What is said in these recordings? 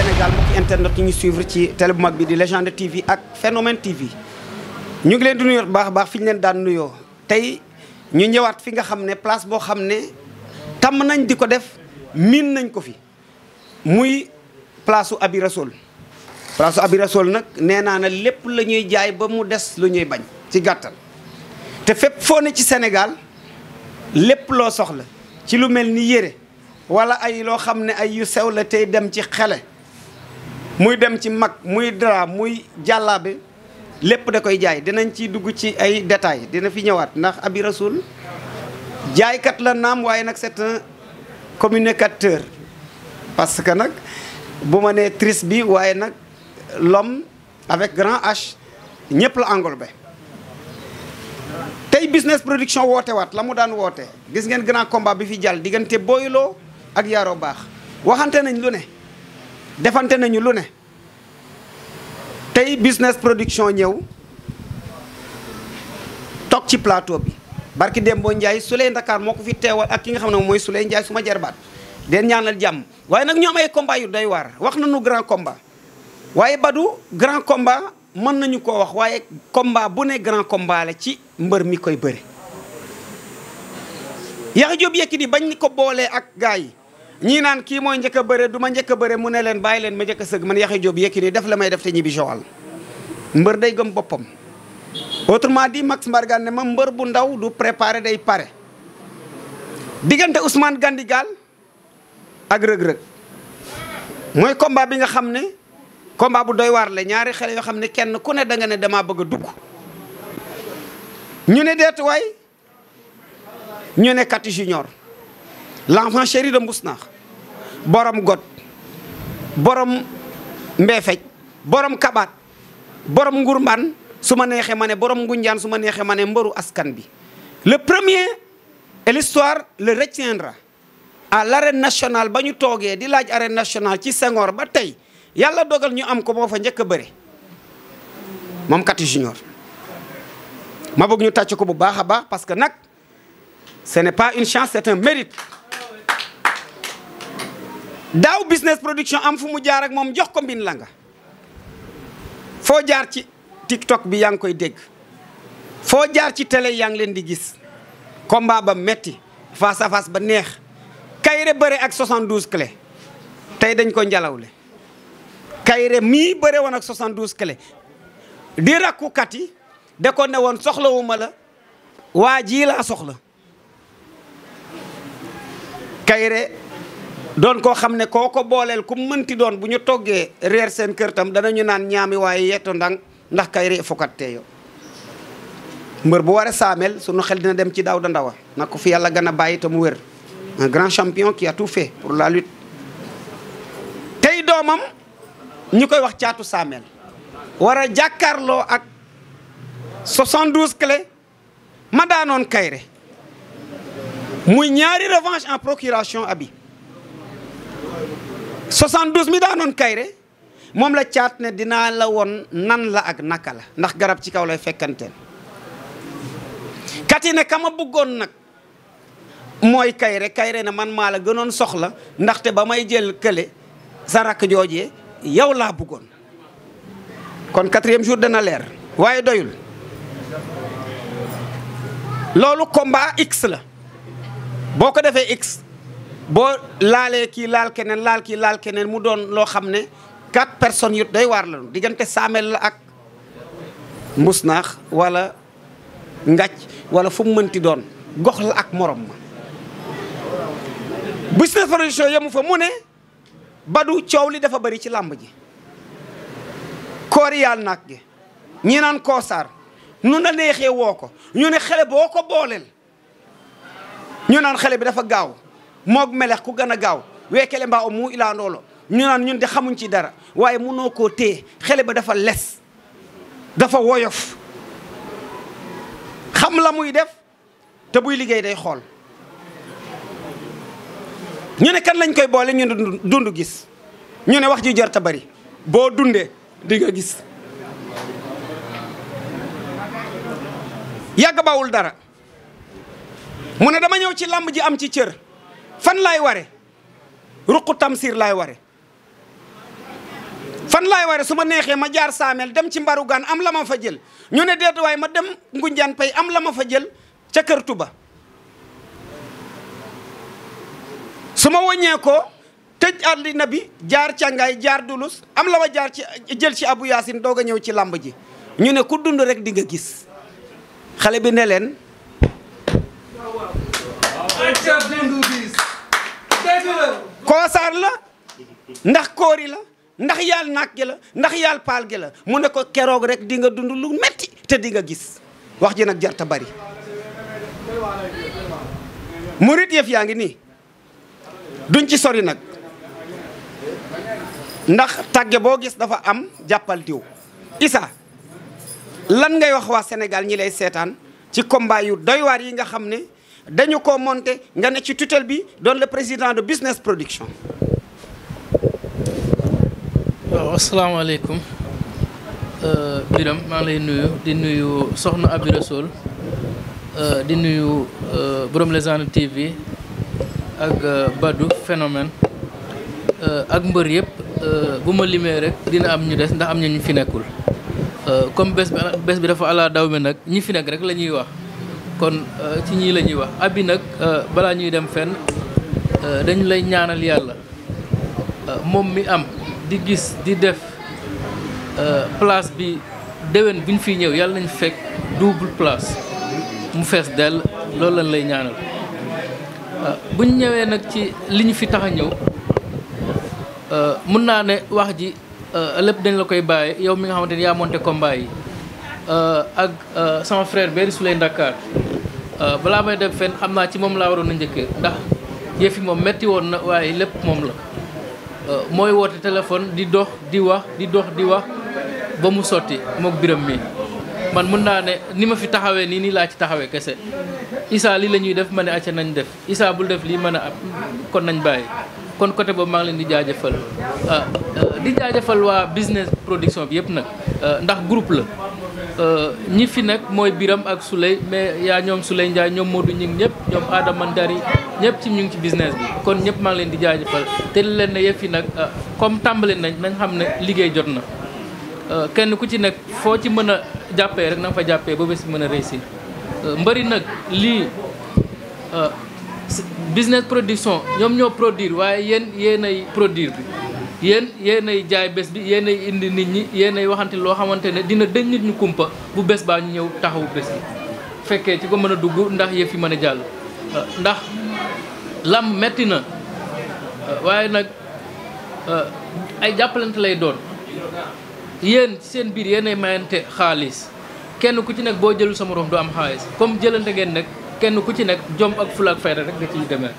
Sénégal mbokki internet yi ñu suivre ci télé bu mag bi di Légende TV ak Phénomène TV ñu ngi leen di nuyu bu baax a baax fi ñu leen daan nuyoo tey ñu ñëwaat fi nga xam ne place boo xam ne tàmm nañ di ko def miin nañ ko fi muy place su Abi Rassoul. place su Abi Rassoul nag nee naa na lépp la ñuy jaay ba mu des lu ñuy bañ ci gàttal te fépp foo ne ci Sénégal lépp loo soxla ci lu mel ni yére wala ay loo xam ne ay yu sew la tey dem ci xele muy dem ci mag muy dara muy jàllaabe lépp da koy jaay dinañ ci dugg ci ay détails dina fi ñëwaat ndax Abi Rassoul jaaykat la naam waaye nag c'est un communicateur parce que nag bu ma nee triste bi waaye nag l'homme avec grand H ñëpp la englobé tey business production woote waat la mu daan woote gis ngeen grand combat bi fi jàll diggante Boylo ak Yaro Baax waxante nañ lu ne defante nañu lu ne tey business production ñëw toog ci plateau bi barki Dembo Ndiaye Souley Dakar moo ko fi teewal ak ki nga xam ne mooy Souley Ndiaye su ma jarbaat den ñaanal jàmm waaye nag ñoom ay combat yu doy waar wax nañu grand combat waaye Badou grand combat mën nañu koo wax waaye combat bu ne grand combat la ci mbër mi koy bëri Yaxya Jóob Yékini bañ ni ko boolee ak gars yi ñii naan kii mooy njëkk a bëre du ma njëkk a bëre mu ne leen bàyyi leen ma njëkk a sëgg man Yaxya Jóob Yékini def la may def te ñibbi Joal mbër day gëm boppam autrement dit Max Mbargane ne ma mbër bu ndaw du préparé day pare diggante Ousmane Gandigal ak rëg-rëg mooy combat bi nga xam ne combat bu doy waar la ñaari xale yoo xam ne kenn ku ne da nga ne damaa bëgg a dugg ñu ne deetu waay ñu ne Kati Junior l'enfant chéri de Mbousnakh borom got borom Mbefej borom Kabaat borom Ngourmbane su ma neexee ma ne borom Ngunjaan su ma neexee ma ne mbëru askan bi le premier et l'histoire le retiendra à l'arène nationale ba ñu toogee di laaj arène nationale ci Senghor ba tey yàlla dogal ñu am ko moo fa njëkk a bëre moom Kati Junior ma bëgg ñu tàcc ko bu baax a baax parce que nag ce n'est pas une chance c'est un mérite daaw business production am fu mu jaar ak moom jox ko mbin la nga foo jaar ci TikTok bi yaa ngi koy dégg foo jaar ci télé yaa ngi leen di gis combat ba metti face à face ba neex Kayre bëre ak 72 clé tey dañ ko njalawle Kayre mii bëre woon ak 72 clé di rakku Kati da ko ne woon soxlawuma la waa ji laa soxla Kayre doon koo xam ne koo ko booleel ku mënti doon bu ñu toggee reer seen kër tam danañu naan ñaami waaye yetto ndang ndax Kayre fokat teeyo mbër bu waree saamel sunu xel dina dem ci Daouda Ndawa na ko fi yàlla gën a bàyyi te mu wér un grand champion qui a tout fait pour la lutte tey doomam ñu koy wax caatu saamel war a jàkkaarloo ak 72 clé ma daanoon Kayre muy ñaari revanche en procuration Abi 72 mi daanoon Kayre moom la caat ne dinaa la woon nan la ak naka la ndax garab ci kaw lay fekkanteel Kati ne kama bëggoon nag mooy Kayre ne man maa la gënoon soxla ndaxte ba may jël kële sa rakk joojee yow laa bëggoon kon 4e jour dana leer waaye doyul loolu combat X la boo ko defee X boo laalee kii laal keneen laal kii laal keneen mu doon loo xam ne 4 personnes yu doy waar la diggante saamel la ak Mbousnakh wala Ngàcc wala fu mu mënti doon gox la ak morom ma business production yemu fa mu ne Badou coow li dafa bëri ci làmb ji koori yàlla nag gi ñi naan koosaar nu na neexee woo ko ñu ne xale boo ko booleel ñu naan xale bi dafa gaaw moog melex ku gën a gaaw weekele mbaa o mu ilaa ndoolo ñu naan ñun de xamuñ ci dara waaye mënoo koo téye xale ba dafa les dafa woyof xam la muy def te buy liggéey day xool ñu ne kan lañ koy boole ñu ne dund gis ñu ne wax ji jar ta bari boo dundee di nga gis yàgg bawul dara mu ne dama ñëw ci làmb ji am ci cër fan laay ware ruqu Tamsir laay ware laay waree su ma neexee ma jaar Saamel dem ci mbaru gaan am la ma fa jël ñu ne déet waaye ma dem Ngunjaan Pay am la ma fa jël ca Kër Tuba su ma wàññee ko tëj àddina bi jaar càngaay jaar dulus am la ma jaar ci jël ci Abu Yaasin doog a ñëw ci làmb ji ñu ne ku dund rek di nga gis xale bi ne leen koosaar la ndax koori la ndax yàll naag gi la ndax yàll paal gi la mu ne ko keroog rek di nga dund lu metti te di nga gis wax ji nag jarta bari murit yëf yaa ngi nii duñ ci sori nag ndax tàgge boo gis dafa am jàppal diw Issa lan ngay wax waa Sénégal ñi lay seetaan ci combat yu doy waar yi nga xam ne dañu ko monté nga ne ci tutelle bi doon le président de Business Production. waaw asalaamaaleykum Biram maa ngi lay nuyu di nuyu Soxna Abi Rasoul di nuyu borom Légende TV ak Badou Phénomène ak mbër yëpp bu ma limee rek dina am ñu des ndax am na ñu fi nekkul comme bés bi dafa ala daw mi nag ñi fi nekk rek la ñuy wax kon ci ñii la ñuy wax Abi nag balaa ñuy dem fenn dañu lay ñaanal yàlla moom mi am di gis di def place bi déwén bu ñu fiy ñëw yàlla nañ fekk double place mu fees dell loolu lañ lay ñaanal bu ñu ñëwee nag ci li ñu fi tax a ñëw mun naa ne wax ji lépp dañ la koy bàyyi yow mi nga xamante ni yaa monté combat yi ak sama frère Béri Souley Dakar balaa may dem fenn xam naa ci moom laa waroon a njëkkee ndax yëf yi moom metti woon na waaye lépp moom la mooy woote téléphone di dox di wax di dox di wax ba mu sotti mook Biram mi man mun naa ne ni ma fi taxawee nii laa ci taxawee kese Issa lii la ñuy def ma ne acca nañ def Issa bul def lii ma ne kon nañ bàyyi kon côté boobu maa ngi leen di jaajëfal di jaajëfal waa Business Production bi yëpp nag ndax groupe la ñi fi nekk mooy Biram ak Souley mais yaa ñoom Souley Ndiaye ñoom Modou ñi ñëpp ñoom Adama Ndari ñëpp ci ñu ngi ci business bi kon ñëpp maa ngi leen di jaajëfal te leen ne yëf yi nag comme tàmbali nañ xam ne liggéey jot na kenn ku ci nekk foo ci mën a jàppee rek na nga fa jàppee ba bés mën a réussir mbëri nag lii Business Production ñoom ñoo produire waaye yéenay produire bi yéenay jaay bés bi yéenay indi nit ñi yéenay waxante loo xamante ne dina dëñ nit ñu kumpa bu bés baa ñu ñëw taxawu bés bi fekkee ci ko mën a dugg ndax yëf yi mën a jàll ndax lam metti na waaye nag ay jàppalante lay doon yéen ci seen biir yéenay mayante xaalis kenn ku ci nekk boo jëlul sa morom du am xaalis comme jëlante ngeen nag kenn ku ci nekk jom ak fula ak fayda rek nga ciy demee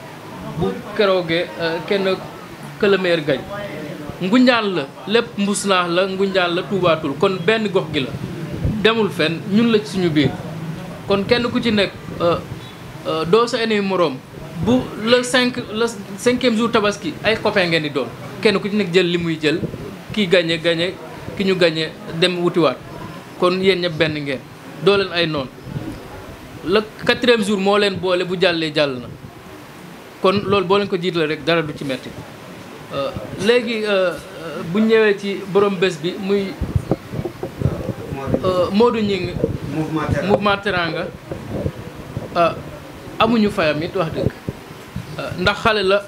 bu keroogee kenn que le meilleur gagne Ngunjaan la lépp mbus naax la Ngunjaan la tuubaatul kon benn gox gi la demul fenn ñun la ci suñu biir kon kenn ku ci nekk doo sa ennemi moroom bu le 5e jour tabaski ay copain ngeen di doon kenn ku ci nekk jël li muy jël kii gagné ki ñu gagné dem wutiwaat kon yéen ñëpp benn ngeen doo leen ay noonu le 4e jour moo leen boole bu jàllee jàll na kon loolu boo leen ko jiitale rek dara du ci metti léegi bu ñëwee ci borom bés bi muy Modou Gningue mouvement Teranga amuñu fayam it wax dëgg ndax xale la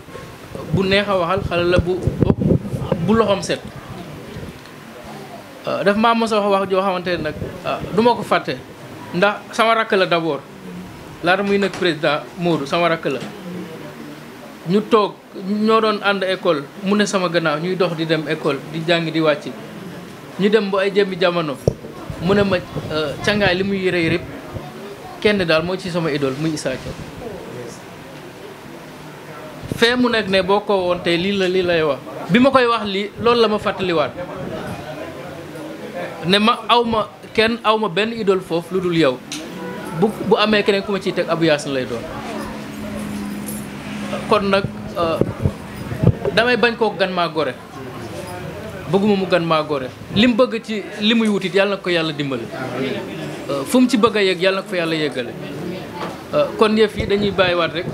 bu neex a waxal xale la bu loxoom set daf maa mos a wax joo xamante ne nag du ma ko fàtte ndax sama rakk la d'abord laata muy nekk président Modou sama rakk la ñu toog ñoo doon ànd école mu ne sama gannaaw ñuy dox di dem école di jàng di wàcc ñu dem ba ay jëmmi jamono mu ne ma cangaay li muy rëy rëpp kenn daal moo ci sama idole muy Issa Thiaw fee mu nekk ne boo ko woon tey lii lay wax bi ma koy wax lii loolu la ma fàttaliwaat ne ma aw ma benn idole foofu lu dul yow bu amee keneen ku ma ciy teg Abou Yaasin lay doon kon nag damay bañ koo gan maa gore bëgguma mu gan maa gore li mu bëgg ci li muy wutit yàlla na ko yàlla dimbali fu mu ci bëgg a yegg yàlla na ko fa yàlla yeggale kon yëf yi dañuy bàyyiwaat rek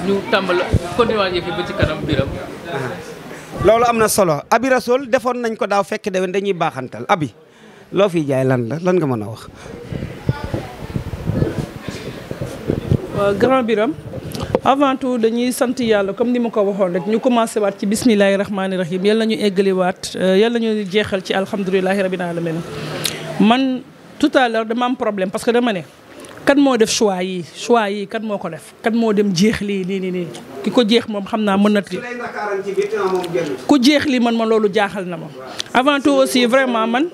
ñu tàmbali continuer waat yëf yi ba ci kanam Biram loolu am na solo Abi Rassoul defoon nañ ko daaw fekk dewen dañuy baaxantal Abi loo fiy jaay lan nga mën a wax. waaw grand Biram avant tout dañuy sant yàlla comme ni ma ko waxoon rek ñu commencé waat ci bismillahi rahmaani rahim yal nañu eggali waat yal nañu jeexal ci alhamdulilahi rabbil alamin man tout à l'heure dama am problème parce que dama ne kan moo def choix yi kan moo ko def kan moo dem jeex lii nii ki ko jeex moom xam naa mën na ku jeex lii man loolu jaaxal na ma avant tout aussi vraiment man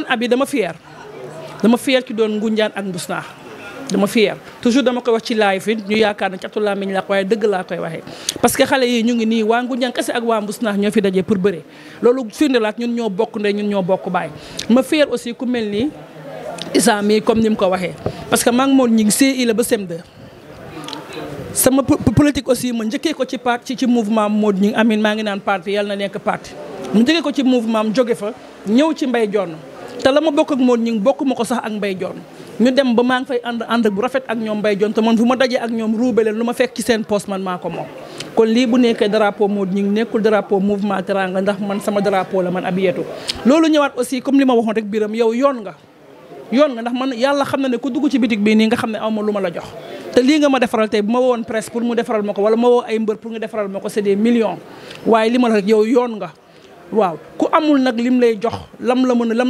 Abi dama fier ci doon Ngoundiane ak Mbousnakh dama fier toujours dama koy wax ci live yi ñu yaakaar na catu laa miñ la waaye dëgg laa koy waxee parce que xale yi ñu ngi nii waa Ngoundiane kese ak waa Mbousnakh ñoo fi dajee pour bëre loolu firndelaat ñun ñoo bokk ndey ñun ñoo bokk baay ma fier aussi ku mel nii Issa mi comme ni mu ko waxee parce que maa ngi moon ñi ngi CI la ba CM2 sama politique aussi ma njëkkee ko ci parti ci mouvement Modou ñi ngi amin maa ngi naan parti yàlla na nekk parti mu njëkkee ko ci mouvement am jóge fa ñëw ci Mbaye Dione te la ma bokk ak Modou ñi ngi bokk ma ko sax ak Mbaye Dione ñu dem ba maa ngi fay ànd bu rafet ak ñoom Mbaye Dione te man fu ma dajee ak ñoom ruube leen lu ma fekk ci seen poste man maa ko moom kon lii bu nekkee drapeau Modou ñi ngi nekkul drapeau mouvement Teranga ndax man sama drapeau la man Abiyatou loolu ñëwaat aussi comme li ma waxoon rek Biram yow yoon nga ndax man yàlla xam na ne ku dugg ci bitig bii nii nga xam ne aw ma lu ma la jox te lii nga ma defaral tey bu ma woon presse pour mu defaral ma ko wala ma woo ay mbër pour nga defaral ma ko c'est des millions waaye li ma la rek yow yoon nga waaw ku amul nag lim lay jox lam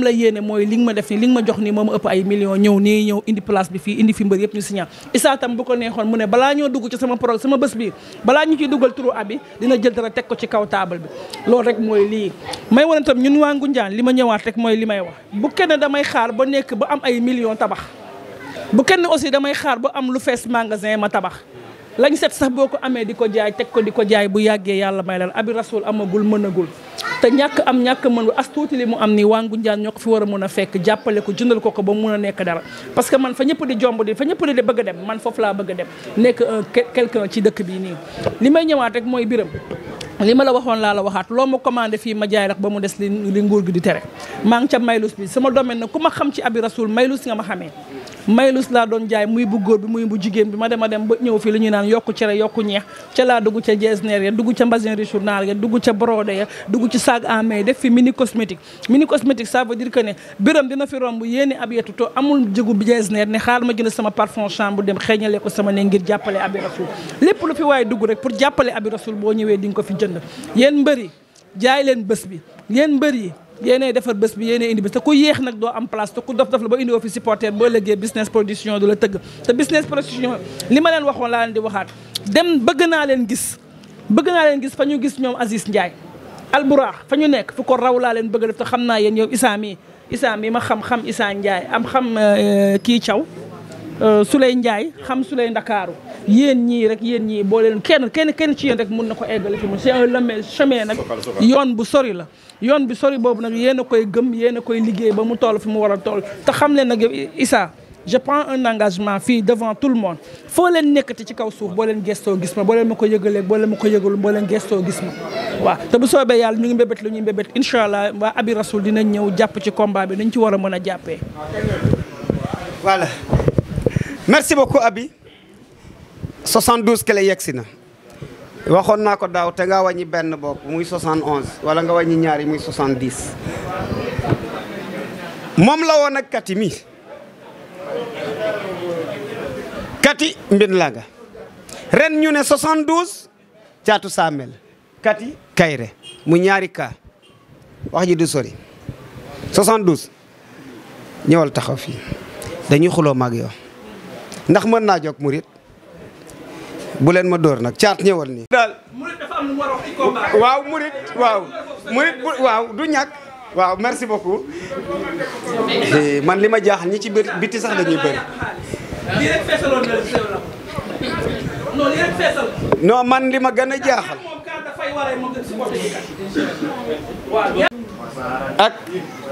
lay yéene mooy li nga ma def nii li nga ma jox nii moo ma ëpp ay millions ñëw indi place bi fii indi fi mbër yëpp ñu signé Issa tam bu ko neexoon mu ne balaa ñoo dugg ci sama programme sama bés bi balaa ñu ciy dugal turu Abi dina jël dara teg ko ci kaw table bi loolu rek mooy lii may wane tam ñun waa Ngoundiane li ma ñëwaat rek mooy li may wax bu kenn damay xaar ba nekk ba am ay millions tabax bu kenn aussi damay xaar ba am lu fees magasin ma tabax lañ set sax boo ko amee di ko jaay teg ko di ko jaay bu yàggee yàlla may la Abi Rassoul amagul mënagul te ñàkk mën as tuuti li mu am nii waa Ngoundiane ñoo ko fi war a mën a fekk jàppale ko jëndal ko ba mu mën a nekk dara parce que man fa ñëpp di jomb di fa ñëpp di bëgg a dem man foofu laa bëgg a dem nekk quelqu'un ci dëkk bii nii li may ñëwaat rek mooy Biram li ma la waxoon laa la waxaat loo ma commandé fii ma jaay rek ba mu des li nguur gi di tere maa ngi ca maylus bi sama domaine nag ku ma xam ci Abi Rassoul maylus nga ma xamee maylus laa doon jaay muy bu góor bi muy bu jigéen bi ma dem ba ñëw fii li ñuy naan yokku cere yokku ñeex ca laa dugg ca jesner ya dugg ca mbasin riche naar ya dugg ca brodé ya dugg ci sac à main def fi mini cosmétique ça veut dire que ne Biram dina fi romb yéeni Abiyatou to amul jëgu jesner ne xaar ma jënd sama parfum chambre dem xeeñale ko sama ne ngir jàppale Abi Rassoul lépp lu fi waaye dugg rek pour jàppale Abi Rassoul boo ñëwee di nga ko fi jënd yéen mbër yi jaay leen bés bi yéen mbër yi yéenay defar bés bi yéenay indi bés te ku yéex nag doo am place te ku dof la ba indi woo fi supporter boo lëggee business production du la tëgg te business production li ma leen waxoon laa leen di waxaat bëgg naa leen gis fa ñu gis ñoom Aziz Ndiaye Alburax fa ñu nekk fu ko raw laa leen bëgg def te xam naa yéen yow Issa mi ma xam Issa Ndiaye xam kii Thiaw Souley Ndiaye xam Souley Ndakaaru yéen ñii boo leen kenn ci yéen rek mun na ko eggale fi mu c'est un lame chemin nag yoon bu sori la yoon bi sori boobu nag yéen a koy gëm yéen a koy liggéey ba mu toll fi mu war a toll te xam leen nag yow Issa je prends un engagement fii devant tout le monde foo leen nekkati ci kaw suuf boo leen gestoo gis ma boo leen ma ko yëgalee boo leen ma ko yëgalu boo leen gestoo gis ma waaw te bu soobee yàlla ñu ngi mbébét lu ñuy mbébét incha allah waa Abi Rassoul dinañ ñëw jàpp ci combat bi nañ ci war a mën a jàppee voilà merci beaucoup Abi 72 kele yegsi na waxoon naa ko daaw te nga wàññi benn bopp muy 71 wala nga wàññi ñaari muy 70 moom la woon ak Kati mi Kati mbin la nga ren ñu ne 72 caatu saamel Kati Kayre mu ñaari ka wax ji du sori 72 ñëwal taxaw fii dañuy xuloo mag yow ndax mën naa jóg murit bu leen ma dóor nag caat ñëwal nii. daal murit dafa am lu mu war a wax ci combat. waaw murit waaw du ñàkk. waaw merci beaucoup man li ma jaaxal ñi ci biti sax dañuy bëri. lii rek feesaloon na non lii rek feesal. non man li ma gën a jaaxal. ak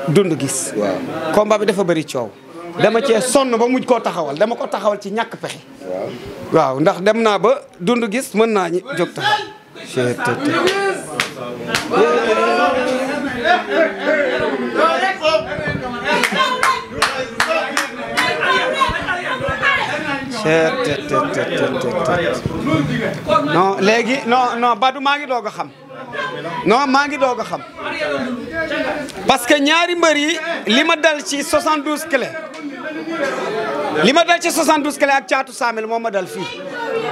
dund gis. waaw combat bi dafa bëri coow. dama cee sonn ba mujj koo taxawal dama ko taxawal ci ñàkk pexe. waaw ndax dem naa ba dund gis mën naa ñu jóg taxaw. non léegi non Badou maa ngi doog a xam non maa ngi doog a xam parce que ñaari mbër yi li ma dal ci 72 clé li ma dal ci 72 clé ak caatu saamel moo ma dal fii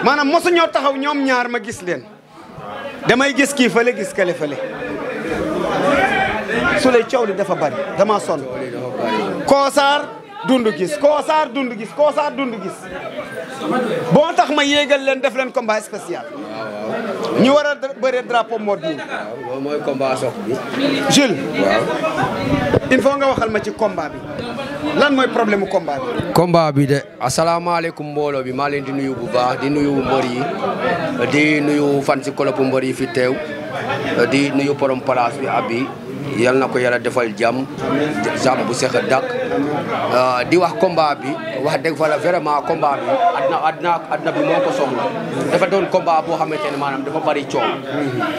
maanaam mosu ñoo taxaw ñoom ñaar ma gis leen damay gis kii fële gis kële fële su lay coow li dafa bari dama sonn Koosaar dundu gis Koosaar dundu gis Koosaar dundu gis boo tax ma yéegal leen def leen combat spécial ñu war a bëre drapeau mode bi waaw mooy combat sox bi Jules waaw il faut nga waxal ma ci combat bi lan mooy problème mu combat bi combat bi de asalaamaaleykum mbooloo bi maa leen di nuyu bu baax di nuyu mbër yi di nuyu fan si kolopu mbër yi fi teew di nuyu borom place bi abi yal na ko yàlla defal jàmm bu seq dak di wax combat bi wax dëgg fa la vraiment combat bi adna bi moo ko soxla dafa doon combat boo xamante ne maanaam dafa bari coow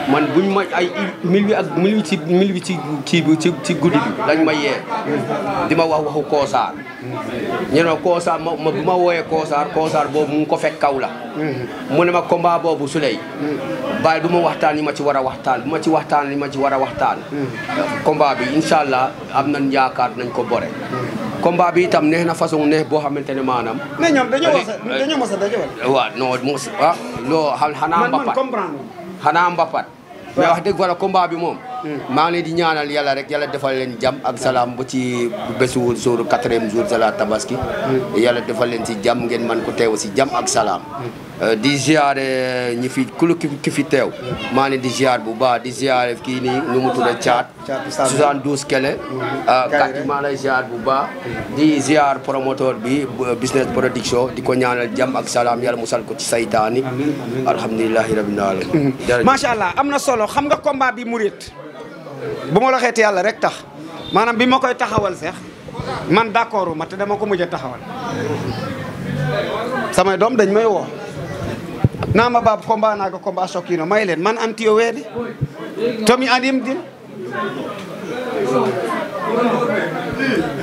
man buñ ma ay mil ci guddi bi lañ ma yee di ma wax waxu Koosaar ñu ne Koosaar ma bu ma wooyee Koosaar boobu mu ngi ko fekk kaw la mu ne ma combat boobu su lay bàyyi du ma waxtaan li ma ci war a waxtaan bu ma ci waxtaan li ma ci war a waxtaan combat bi incha allah am nañ yaakaar nañ ko bore combat bi itam neex na façon neex boo xamante ne maanaam. mais ñoom dañoo mos a daje wala. waaw non mos ah loo xanaa mbapat xanaa mbapat mais wax dëgg wala combat bi moom. maa ngi leen di ñaanal yàlla rek yàlla defal leen jàmm ak salaam ba ci bésu jour 4e jour de la tabaski. yàlla defal leen ci jàmm ngeen man ko teew si jàmm ak salaam. di ziare ñi fi ku ki fi teew. maa ngi leen di ziar bu baax di ziare kii nii nu mu tudd Thiat. 72 kele. kàddu maa lay ziar bu baax. di ziar promoteur bi business production di ko ñaanal jàmm ak salaam yàlla musal ko ci saytaani. alhamdulilahi rabbil alamin. macha allah am na solo xam nga combat bi murit bu ma la xeeti yàlla rek tax maanaam bi ma koy taxawal sax man d'accord ma te dama ko mujj a taxawal samay doom dañ may woo naa ma baab combat naa ko combat sokino may leen man antiyo weede tomi adim din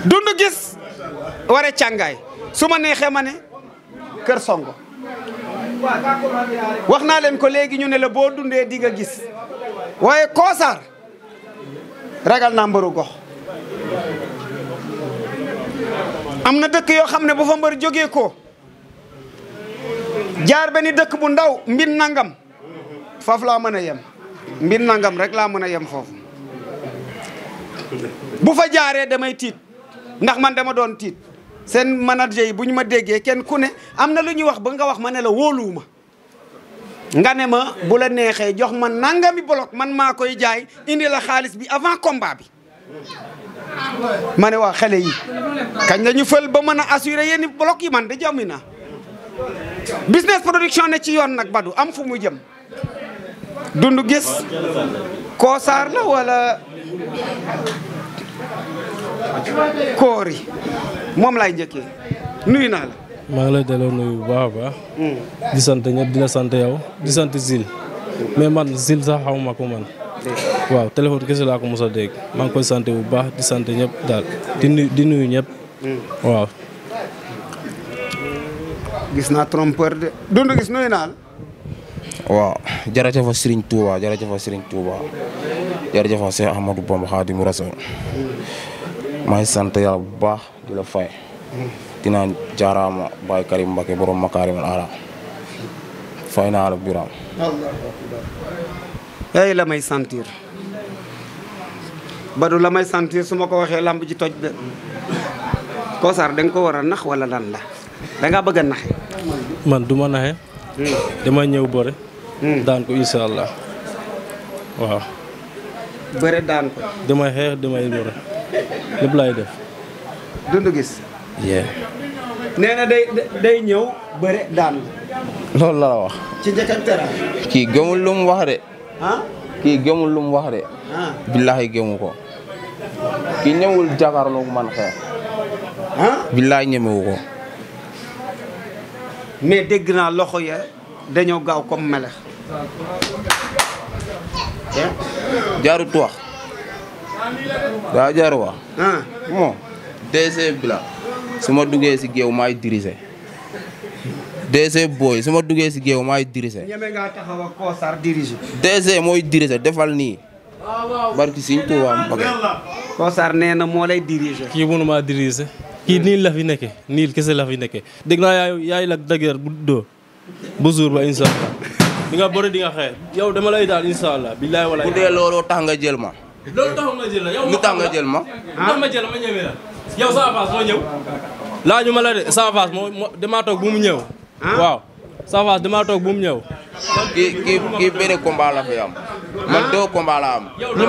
dund gis ware càngaay su ma neexee ma ne kër songo wax naa leen ko léegi ñu ne la boo dundee di nga gis waaye Koosaar ragal naa mbëru gox am na dëkk yoo xam ne bu fa mbër jógee ko jaar benn dëkk bu ndaw mbin nangam foofu laa mën a yem mbin nangam rek laa mën a yem foofu bu fa jaaree damay tiit ndax man dama doon tiit seen manager yi bu ñu ma déggee kenn ku ne am na lu ñuy wax ba nga wax ma ne la wóoluwuma nga ne ma bu la neexee jox ma nangami bloc man maa koy jaay indi la xaalis bi avant combat bi ma ne waa xale yi kañ la ñu fël ba mën a assurer yenn bloc yi man de jàmmi na business production ne ci yoon nag Badou am fu mu jëm dund gis Koosaar la wala koori moom laay njëkkee nuyu naa la. maa ngi lay delloo nuyu bu baax a baax. di sant ñëpp di la sant yow di sant Zil. mais man Zil sax xamuma ko man. waaw téléphone kese laa ko mos a dégg maa ngi koy sant bu baax di sant ñëpp daal di nuyu ñëpp. waaw. gis naa trompeur de dund gis nuyu naa la. waaw jërëjëf Serigne Touba jërëjëf Serigne Touba jërëjëf Cheikh Ahmadou Bamba Khadimu Rasul maa ngi sant yàlla bu baax di la fay. dinaa jaaraama Baye Karim Mbacke borom Makarimal Ala fay naa la biram ay la may sentir Badou la may sentir su ma ko waxee lamb ji toj de Koosaar da nga ko war a nax wala lan la da ngaa bëgg a naxe man du ma naxe damay ñëw bëre daan ko incha allah waaw bëre daan ko damay xeex damay bëre lépp laay def dund gis yee nee na day ñëw bëre daan loolu la wax ci njëkk ak tera kii gëmul lu mu wax de ah kii gëmul lu mu wax de billahi gëmu ko kii ñëwul jàkkaarloo man xeex billahi ñemewu ko mais dégg naa loxo ya dañoo gaaw comme melex jaarut wax daa jaaru wax ah bon DC bi la su ma duggee si géew maay dirigé DC Boy su ma duggee si géew maay dirigé. ñeme ngaa taxaw ak Kosaar dirigé. DC mooy dirigé defal nii. barki Sëriñ Tuubaa Mbàkke. Kosaar nee na moo lay dirigé. kii mënu maa dirigé kii niil la fi nekke niil kese la fi nekke dégg naa yaay la dëgër bu doo bu jour ba incha allah di nga bëri di nga xeex yow dama lay daal incha allah billaay walaay. bu dee looloo tax nga jël ma. loolu taxul nga jël la yow. lu tax nga jël ma. ndax ma jël ma ñëwee la yow sa avance moo ñëw. laaju ma la de sa avance moo damaa toog bu mu ñëw. waaw sa avance damaa toog bu mu ñëw. kii benn combat la fi am. man 2 combat la am. ñi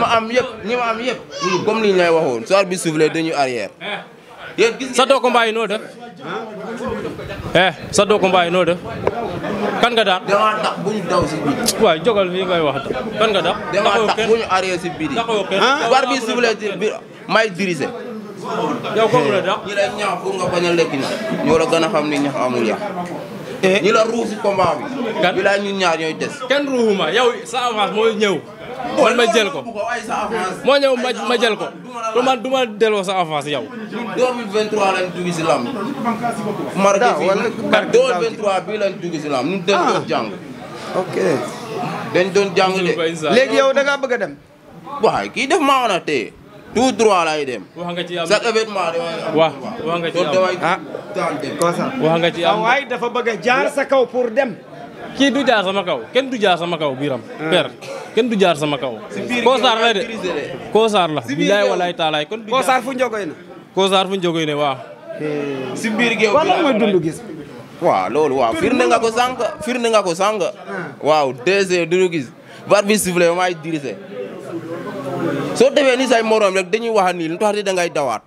ma am yëpp comme li ñu lay waxoon soir bi soufflé dañuy arrière. yéen gis sa 2 combat yi noo def. sa 2 combat yi noo def. kan nga daan. damaa tax bu ñu daw si biir. waay jogal fii ngay wax kan nga daan. damaa tax bu ñu arrière si biir. soir bi soufflé may dirigé. yow comme la daax. ñi lay ñaax pour nga bañ a lekk ñax. ñoo la gën a xam ni ñax amul yàq. ñi la ruux si combat bi. kan bi laay ñun ñaar ñooy des. kenn ruuxuma yow sa avance mooy ñëw. man ma jël ko moo ñëw ma jël ko du ma delloo sa avance yow. 2023 lañ dugg si lamb. marqué fii 2023 bii lañ dugg si lamb ñun dañ doon jàng. ok. dañ doon jàng de. léegi yow da ngaa bëgg a dem. waaye kii def maa na tey tout droit lay dem. wax nga ci am chaque événement damay am. wax nga ci am Kosaar. wax nga ci am waaye dafa bëgg a jaar sa kaw pour dem. kii du jaar sama kaw kenn du jaar sama kaw biram père kenn du jaar sama kaw. Kosaar la de Kosaar la. bilaay walaay taalaay kon du jaar Kosaar fu njogoy na. Kosaar fu njogoy ne waaw. si biir géew wala mooy dund gis. waaw loolu waaw firnde nga ko sànq waaw DG du gis bar bi sifflé maay dirigé soo defee ni say morom rek dañuy wax nii lu tax da ngay dawaat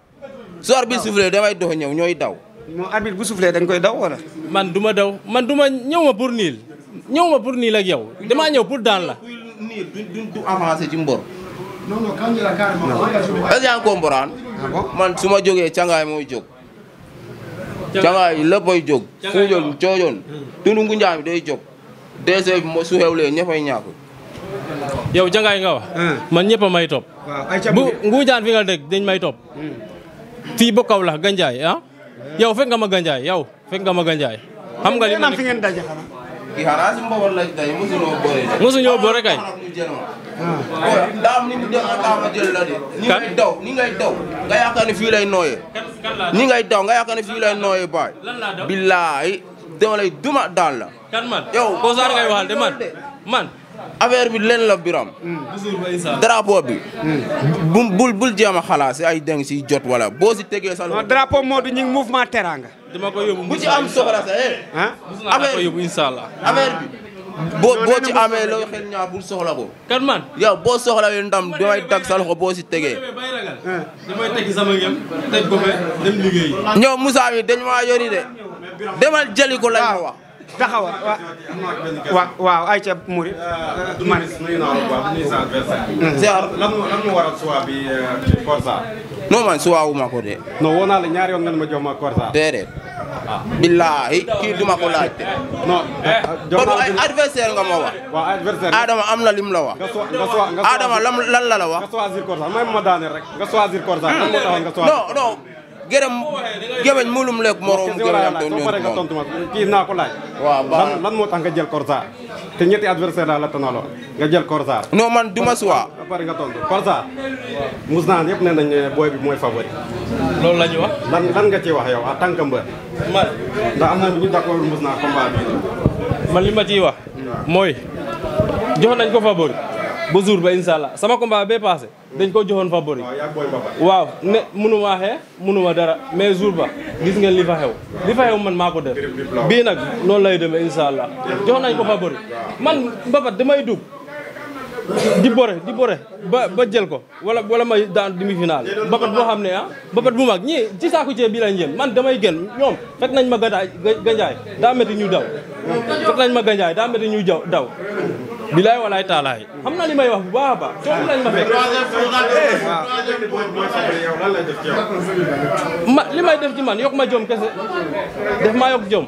soir bi sifflé damay dox ñëw ñooy daw. moo arbitre bu soufflé dañ koy daw wala. man du ma daw man du ma ñëw ma pour niil ak yow damaa ñëw pour daan la. nii du avancé ci mbor. est-ce que yaa ngi comprendre man su ma jógee cangaay mooy jóg. cangaay léppay jóg. fuujoon coojoon. tundu ngu njaam day jóg. DC bi su xewlee ñëppay ñàkk. yow cangaay nga wax. man ñëpp a may topp. bu nguujaan fi nga dégg dañ may topp. fii ba kaw la ganjaay ah. yow fekk nga ma ganjaay yow fekk nga ma ganjaay. xam nga li ma fi ngeen daje xanaa. kii xanaa si mbobal lañ tey mosuñoo bëre de. mosuñoo bëre kay. daam ni mu dem daama jël la de. ni ngay daw nga yaakaar ne fii lay nooyee. ni ngay daw nga yaakaar ne fii lay nooyee baay. billaahi dama lay duma daal la. kan man yow Kosaar ngay waxal de man. affaire bi leen la biram. drapeau bi. bul jéem a xalaat si ay deng si jot wala boo si tegee sa loxo. drapeau Modou ñu ngi mouvement teranga. dama ko yóbbu bu ci am soxla sa affaire ko yóbbu incha allah. affaire bi boo ci amee loo xel ñaar bul soxla ko. kan man yow boo soxlawee ndam damay dag sa loxo boo si tegee. damay tekki sama ngëm teg ko fe dem liggéey. ñoom Moussa mi dañ maa yori de demal jëli ko lañ ma wax. taxawal waaw ayca Mouride. man nuyu naa la bu baax nuyu sa adversaire. lan moo waral choix bi Korsa. non man choix wu ma ko de. non woo naa la ñaari yoon nga ne ma jox ma Korsa. déedéet. billaahi kii duma ko laajte. non. jox naa ay adversaire nga ma wax. waaw adversaire. Adama am na lim la wax. Adama lan la wax. nga choisir Korsa may ma daaneel rek. nga choisir Korsa lan moo taxoon nga choisir. non. gërëm mulum lekk moroom gërëm doon ñëw nga tontu ma kii naa ko laaj. waaw baax lan moo tax nga jël Korsa te ñetti adversaire la tanaloo nga jël Korsa. non man duma suwa. ba pare nga tontu Korsa. mus naan yëpp nee nañ booy bi mooy favori. loolu la ñu wax. lan nga ciy wax yow en tant que mbër. man ndax am na ñu d'accord mus naa combat bi. man li ma ciy wax. mooy jox nañ ko favori. ba jour ba incha allah sama combat bee passé dañ ko joxoon favori. waaw ne mënuma xee mënuma dara mais jour ba gis ngeen li fa xew man maa ko def bii nag noonu lay demee incha allah jox nañ ko favori man mbapat damay dugg di bore ba jël ko wala may daan demi-finale mbapat boo xam ne mbapat bu mag ñii ci saako ceeb bi lañ jëm man damay gën ñoom fekk nañ ma ganjaay daa métti ñu daw fekk nañ ma ganjaay daa métti ñu daw bilaay walaay taalaay xam naa li may wax bu baax a baax coono lañ ma fekk. li may def ci man yokk ma jom kese def maa yokk jom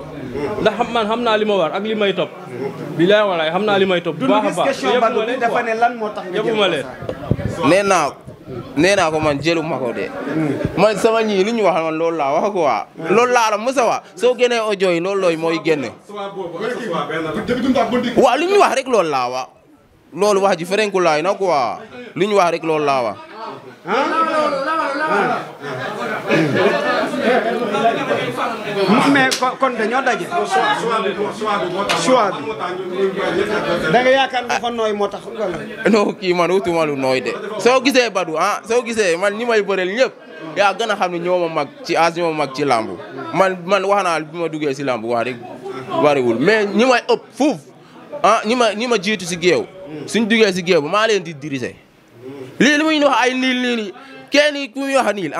ndax man xam naa li ma war ak li may topp. bilaay walaay xam naa li may topp bu baax a baax. dafa ne lan moo tax nga yóbbu ma leen. nee naa nee naa ko man jëlu ma ko de. man sama ñii li ñu wax man loolu laa wax ko waa. loolu laa la Moussa waa soo génnee audio yi loolu looy mooy génne. waaw li ñu wax rek loolu laa wax. loolu wax ji ferenku laay na quoi li ñu wax rek loolu laa wax. mais kon dañoo daje. choix bi da nga yaakaar dafa nooy moo tax. non kii man wutuma lu nooy de soo gisee Badou soo gisee man ñi may bëreel ñëpp yaa gën a xam ne ñoo ma mag ci âge ñoo ma mag ci làmb man wax naa bi ma duggee si làmb wax rek bariwul mais ñi may ëpp fuuf ñi ma jiitu si géew suñ duggee si géew ba maa leen di diriger lii li muy wax ay niil kenn ku muy wax niil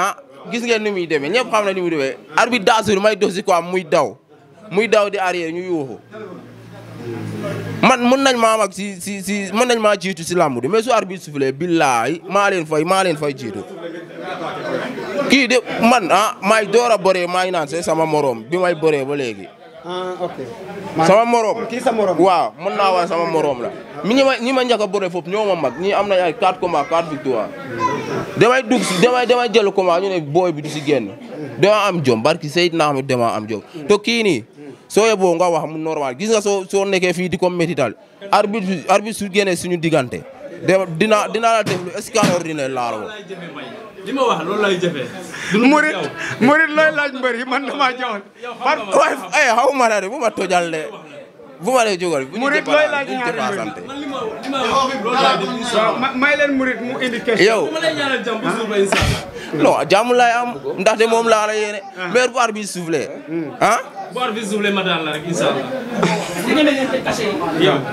gis ngeen ni muy demee ñëpp xam na ni muy demee arbitre daasur may dox si quoi muy daw di arrière ñu yuuxu man mën nañ maa mag si mën nañ maa jiitu si làmb de mais su arbitre soufflé billaay maa leen fay jiitu kii de man maay door a bëree maay naan c'est sama morom bi may bëree ba léegi. ok. sama morom kii sa morom waaw mën naa wax sama morom la. ñi ma njëkk a bëree foofu ñoo ma mag ñi am nañ ay 4 combats 4 victoires. damay dugg si damay jël combat ñu ne booy bi du si génn. dama am jom barki Seydina Ahmed dama am jom to kii nii soo yeboo nga wax mu normal gis nga soo nekkee fii di ko métital arbitre su génnee suñu diggante dinaa la def lu extraordinaire laa la wax. li ma wax loolu lay jëfee. Murit looy laaj mbër yi man damaa joxoon. waaye xaw ma la de bu ma tojal de bu ma lay jógal. Murit looy laaj ñaari mbër may leen Murit mu indi question. yow non jàmm laay am ndaxte moom laa la yéene. mais bu arbitre bi soufflé bu arbitre bi soufflé ma daan la rek incha allah.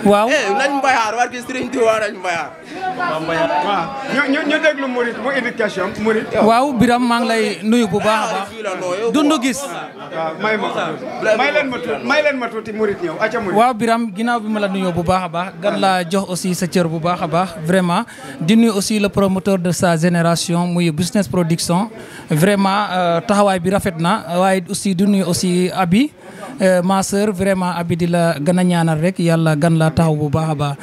waaw nañ mbayaar war ki Serigne Touba nañ mbayaar. waaw ñu déglu Murit mu indi question Murit. waaw Biram maa ngi lay nuyu bu baax a baax. Dundu Gis. waaw may leen ma tuuti Murit ñëw acca Murit. waaw Biram ginnaaw bi ma la nuyoo bu baax a baax gan laa jox aussi sa cër bu baax a baax vraiment di nuyu aussi le promoteur de sa génération muy Business Production vraiment taxawaay bi rafet na waaye aussi di nuyu aussi Abi ma sœur vraiment Abi di la gën a ñaanal rek yàlla gan laa taxaw bu baax a baax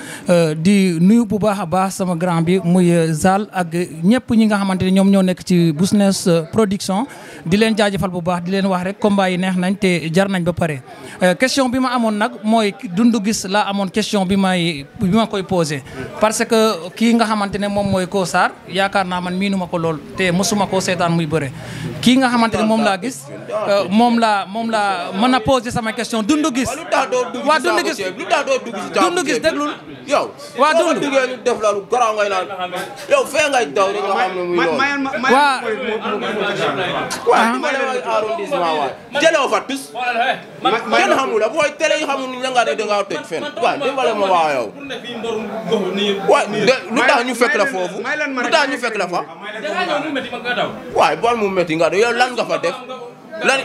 di nuyu bu baax a baax sama grand bi muy Zal ak ñëpp ñi nga xamante ne ñoom ñoo nekk ci Business Production di leen jaajëfal bu baax di leen wax rek combat yi neex nañ te jar nañ ba pare question bi ma amoon nag mooy Dundu Gis laa amoon question bi ma koy posé parce que kii nga xamante ne moom mooy Kosaar yaakaar naa man miinuma ko lool te mosuma koo seetaan muy bëre kii nga xamante ne moom laa gis moom laa mën a posé sama question Dundu Gis waa Dundu Gis Dundu Gis déglul yow waa Dundu duggee ñu def la lu garaaw ngay naan yow fee ngay daw rek nga xam ne muy loolu waa ma demal arrondissement waay jëloo fa tus kenn xamul la booy télé yi xamul ni nga ne dangaa toj fen waaw dimbale ma waa yow waaw lu tax ñu fekk la foofu lu tax ñu fekk la fa waaye bal mu métti nga do yow lan nga fa def lan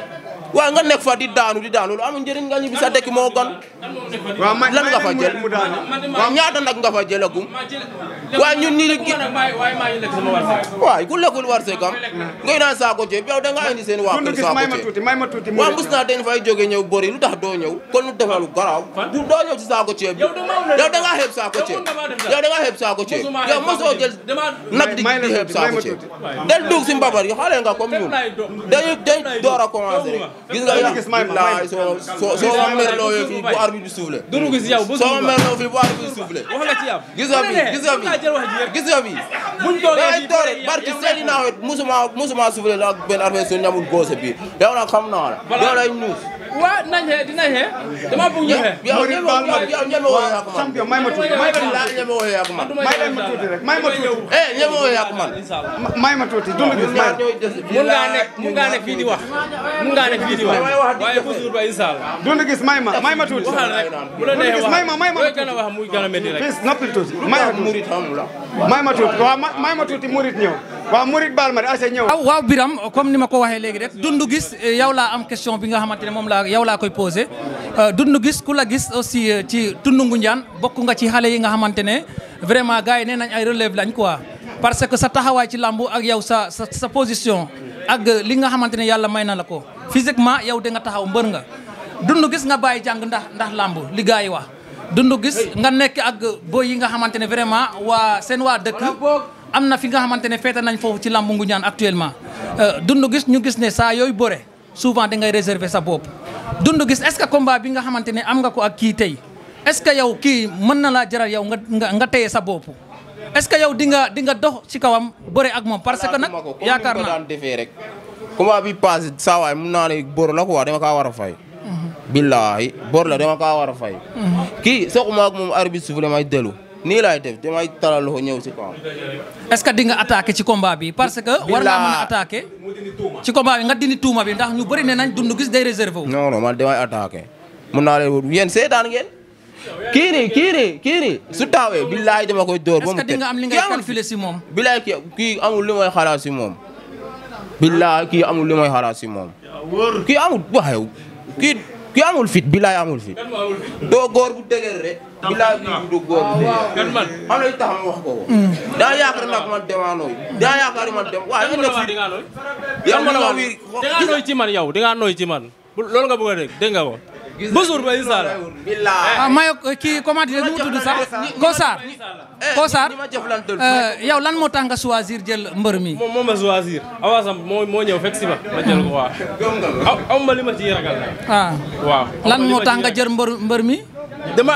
waaye nga nekk fa di daanu lu amul njëriñ nga ñibbi sa dëkk moo gan lan nga fa jël waaw ñaata nag nga fa jëlagum waaye ñun ñi waaye ku lekkul war see kam ngay naan saako ceeb yow da nga indi seen waa kër saako ceeb waaw mus naa den fay jóge ñëw bëri lu tax doo ñëw kon lu defal lu garaaw doo ñëw ci saako ceeb yow da nga xeeb saako ceeb yow mosoo jël nag di xeeb saako ceeb del dugg si mbabar yi xale nga comme ñun dañuy door a commencé rek gis nga laay soo ma merloo fii bu arbitre bi soufflé soo ma merloo fii bu arbitre bi soufflé gis nga bi day doore barki seeni nawet musuma soufflé la benn arbitre su ñamul góose biir yow nag xam naa la yow lay nuus waa nañ xee dinañ xee dama bëgg ñu xee yow ñeme woo ak man champion may ma tuuti ñeme woo ak man may leen ma tuuti rek may ma tuuti ñeme woo ak man may ma tuuti Dundu Gis mun ngaa nekk fii di wax waaye bu jour ba incha allah Dundu Gis may ma tuuti waxal rek bu la neexee wax looy gën a wax muy gën a métti rek fii noppil tuuti murit xamula may ma tuuti waaw may ma tuuti Murit ñëw waaw Murit baal ma de ase ñëw waaw Biram comme ni ma ko waxee léegi rek Dundu Gis yow laa am question bi nga xamante ne moom laa yow laa koy posé Dundu Gis ku la gis aussi ci tundu Ngunjaan bokk nga ci xale yi nga xamante ne vraiment gars yi nee nañ ay relève lañ quoi parce que sa taxawaay ci làmbu ak yow sa position ak li nga xamante ne yàlla may na la ko physiquement yow da nga taxaw mbër nga Dundu Gis nga bàyyi jàng ndax làmbu li gars yi wax Dundu Gis nga nekk ak boy yi nga xamante ne vraiment waa seen waa dëkk am na fi nga xamante ne feete nañ foofu ci lambu Ngoundiane actuellement Doundou Guiss ñu gis ne saa yooyu bëre souvent da ngay réserver sa bopp Doundou Guiss est-ce que combat bi nga xamante ne am nga ko ak kii tey est-ce que yow kii mën na laa jaral yow nga téye sa bopp est-ce que yow di nga dox ci kawam bëre ak moom parce que nag yaakaar naa daan defee rek combat bi passé saa waay mun naa ne bor la quoi dama kaa war a fay billaahi bor la dama kaa war a fay kii soxuma ak moom arbitre soufflé may dellu nii laay def damay talal loxo ñëw si kawam est-ce que di nga attaqué ci combat bi parce que war ngaa mën a attaqué ci combat bi nga dindi tuuma bi ndax ñu bëri ne nañ Doundou Guiss day réservé wu non man damay attaqué mun naa leen yéen seetaan ngeen kii nii su taawee billaahi dama koy dóor est-ce que di nga am li ngay calculer si moom billaahi kii amul li may xalaat si moom billaahi kii amul li may xalaat si moom kii amul waxew kii amul fit billaahi amul fit doo góor bu dëgër rek billaahi kii du góor bu dëgër am na li tax ma wax ko daa yaakaar nag man demaanooy daa yaakaar man dem waaye da nga nooy ci man yow da nga nooy ci man loolu nga bëgg a dégg dégg nga ko ba jour ba incha allah. mayo kii comment dire nu mu tudd sax Kosaar yow lan moo tax nga choisir jël mbër mi. moom ma choisir awaasam moo ñëw fekk si ma jël ko waaw. aw ma li ma ciy ragal nag. waaw lan moo tax nga jël mbër mi. dama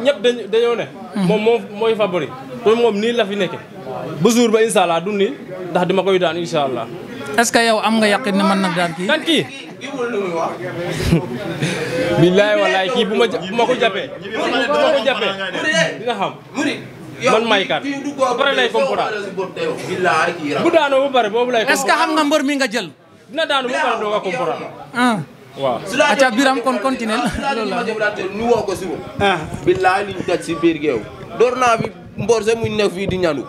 ñëpp dañoo ne. moom mooy favori. te moom nii la fi nekke ba jour ba incha allah du nii ndax dama koy daan incha allah. est-ce que yow am nga yaqin ne mën na daan kii. kan kii. billaay wallaay kii bu ma ko jàppee dina xam man may kat ba pare lay comprendre bu daanoo ba pare boobu lay comprendre. est-ce que xam nga mbër mi nga jël. dina daanu ba pare doo nga comprendre. waaw. acca Biram kon continuer loolu la. ñu woo ko suba. billaay liñ daj si biir géew. door naa fi mboor sa muñ nekk fii di ñandu.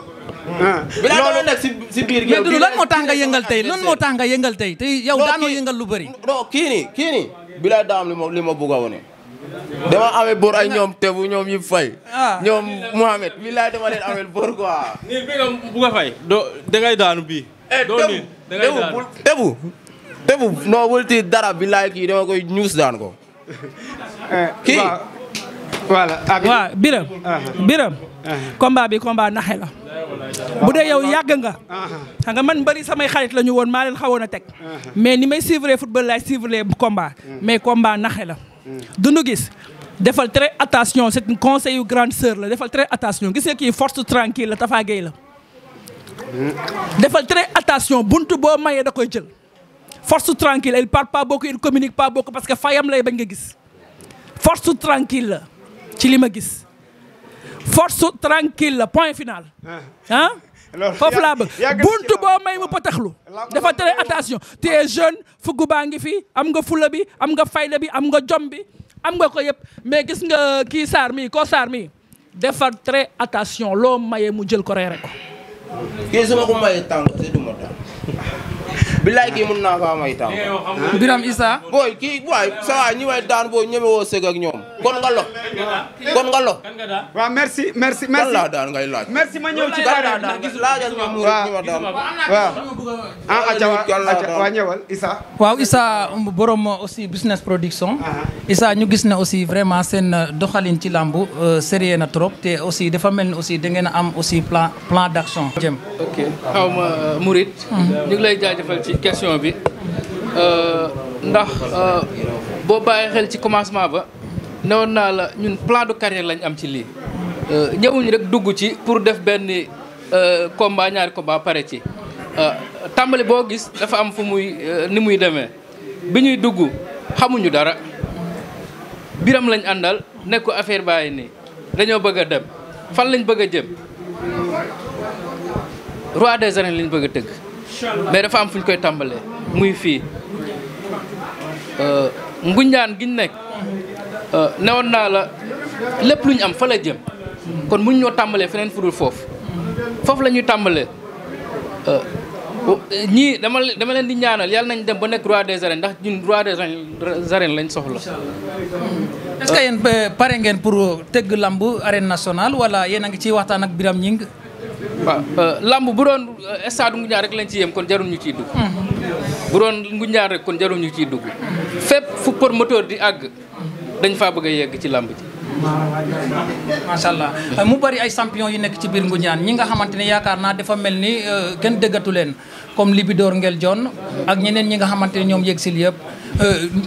loolu nekk si biir géew. mais Doudou lan moo tax nga yëngal tey lan moo tax nga yëngal tey te yow daanoo yëngal lu bëri. non kii nii bilaay daa am li ma bëgg a wone dama amee bor ay ñoom tebu ñoom yi fay. ñoom Mohamed bilaay dama leen amee bor quoi. nii bi nga bëgg a fay dangay daanu bii. doo nii dangay daanu tebu non wulti dara bilaay kii dama koy ñuus daan ko. kii voilà. waaw Biram combat bi combat naxe la. bu dee yow yàgg nga. xam nga man bari samay xarit la ñu woon maa leen xawoon a teg. mais ni may suivre football laay suivre combat. mais combat naxe la. Doundou Guiss defal très attention c'est un conseil yu grande sœur la defal très attention gis nga kii force tranquille la Tafa Gueye la. defal très attention buntu boo mayee da koy jël. force tranquille il parle pas beaucoup il communique pas beaucoup parce que fayam lay bañ nga gis. force tranquille la ci li ma gis. force tranquille la point final. foofu laa bëgg buntu boo may mu potaxlu dafa tere attention tu es jeune fuggu baa ngi fi am nga fula bi am nga fayda bi am nga jom bi am nga ko yëpp mais gis nga kii Sarr mii ko Sarr mii dafa très attention loo mayee mu jël ko reere ko. kii su ma ko mayee tàng te du ma daan bilaay kii mun naa kaa may tàng. Biram Issa. booy kii waay sa waay ñi may daan boo ñeme woo sëg ak ñoom kon nga lo. waaw merci. kan laa daan ngay laaj. merci ma ñëw ci daan gis laajal ñoom mu ñi ma daan. waa ñëwal Issa. waaw Issa borom aussi business production. Issa ñu gis ne aussi vraiment seen doxalin ci làmbu sérieux na trop te aussi dafa mel ni aussi da ngeen a am aussi plan d'action. jëm ok xaw ma Mourid. ñu ngi lay jaajëfal ci question bi ndax boo bàyyi xel ci commencement ba newoon naa la ñun plan de carrière lañ am ci lii ñëwuñu rek dugg ci pour def benn combat ñaari combat pare ci tàmbali boo gis dafa am fu muy ni muy demee bi ñuy dugg xamuñu dara Biram lañ àndal nekk ko affaire bàyyi nii dañoo bëgg a dem fan lañ bëgg a jëm roi des arènes lañ bëgg a tëgg mais dafa am fu ñu koy tàmbalee muy fii Ngoundiane giñ nekk newoon naa la lépp lu ñu am fa la jëm kon muñ ñoo tàmbalee feneen fudul foofu la ñuy tàmbalee ñii dama leen di ñaanal yàlla nañ dem ba nekk roi des arènes ndax ñun roi des arènes lañ soxla. est-ce que yéen pare ngeen pour tëgg lamb arène nationale wala yéen a ngi ciy waxtaan ak Biram Ñing. waaw lamb bu doon stade Ngoundiane rek lañ ci yem kon jarul ñu ciy dugg. bu doon Ngoundiane rek kon jarul ñu ciy dugg. fépp fu promoteur di àgg dañ faa bëgg a yegg ci lamb ji macha allah mu bari ay champion yu nekk ci biir Ngoundiane ñi nga xamante ne yaakaar naa dafa mel ni kenn déggatu leen comme Libidor Ngel John ak ñeneen ñi nga xamante ne ñoom yegg sil yëpp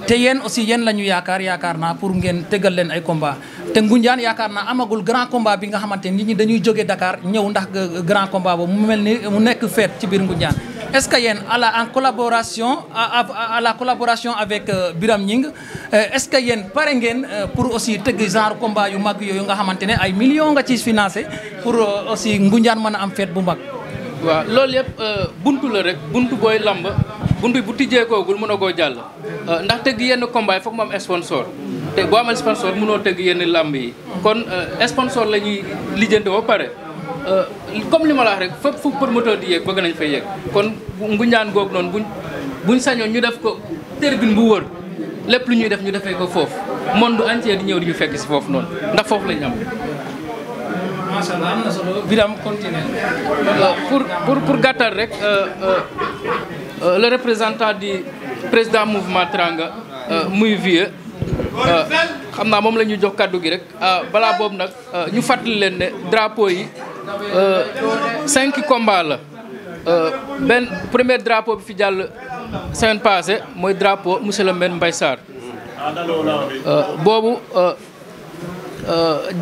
te yéen aussi yéen la ñu yaakaar naa pour ngeen tegal leen ay combat te Ngoundiane yaakaar naa amagul grand combat bi nga xamante ne nit ñi dañuy jógee Dakar ñëw ndax grand combat boobu mu mel ni mu nekk fête ci biir Ngoundiane est-ce que yéen en collaboration à la collaboration avec Biram Gningue est-ce que yéen pare ngeen pour aussi tëgg genre combat yu mag yooyu nga xamante ne ay millions nga ci financé pour aussi Ngoundiane mën a am fête bu mag. waaw loolu yëpp buntu la rek buntu booy lamb buntu bu tijjeekoogul mën a koo jàll ndax tëgg yenn combat yi foog mu am sponsor te boo amal sponsor mënoo tëgg yenn lamb yi kon sponsor la ñuy lijjanti ba pare comme li ma la wax rek fépp fu promoteur di yéeg bëgg nañ fay yéeg kon Ngoundiane googu noonu buñ sañoon ñu def ko tribune bu wër lépp lu ñuy def ñu defee ko foofu monde entier di ñëw di ñu fekk si foofu noonu ndax foofu lañ am. macha allah am na solo Biram continuer. pour gàttal rek le représentant du président mouvement Teranga muy vieux xam naa moom la ñu jox kàddu gi rek balaa boobu nag ñu fàttali leen ne drapeau yi 5 combats la benn premier drapeau bi fi jàll semaine passée mooy drapeau monsieur le maire Mbaye Sarr boobu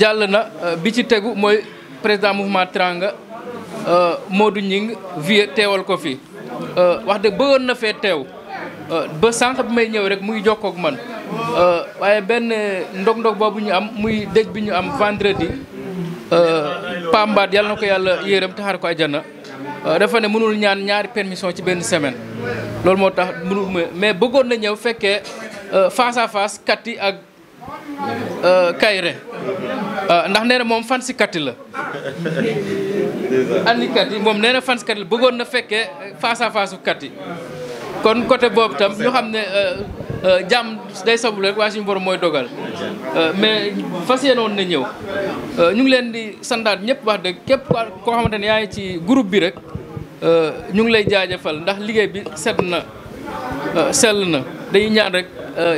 jàll na bi ci tegu mooy président mouvement Teranga Modou Gningue vieux teewal ko fi wax dëgg bëggoon na fee teew ba sànq bi may ñëw rek muy jokkoog man waaye benn ndog-ndog boobu ñu am muy dëj bi ñu am vendredi Pambaat yàlla na ko yàlla yéeram taxar ko ajana dafa ne mënul ñaan ñaari permission ci benn semaine loolu moo tax mënul mais bëggoon na ñëw fekkee face à face Kati ak Kayre ndax nee na moom fan si Kati la andi Kati moom nee na fan si Kati la bëggoon na fekkee face à face Kati kon côté boobu tam ñu xam ne jàmm day sabul rek waaye suñu borom mooy dogal mais fas yéenoon na ñëw ñu ngi leen di sandaat ñëpp wax dëgg képp koo xamante ne yaa ngi ci groupe bi rek ñu ngi lay jaajëfal ndax liggéey bi set na sell na dañuy ñaan rek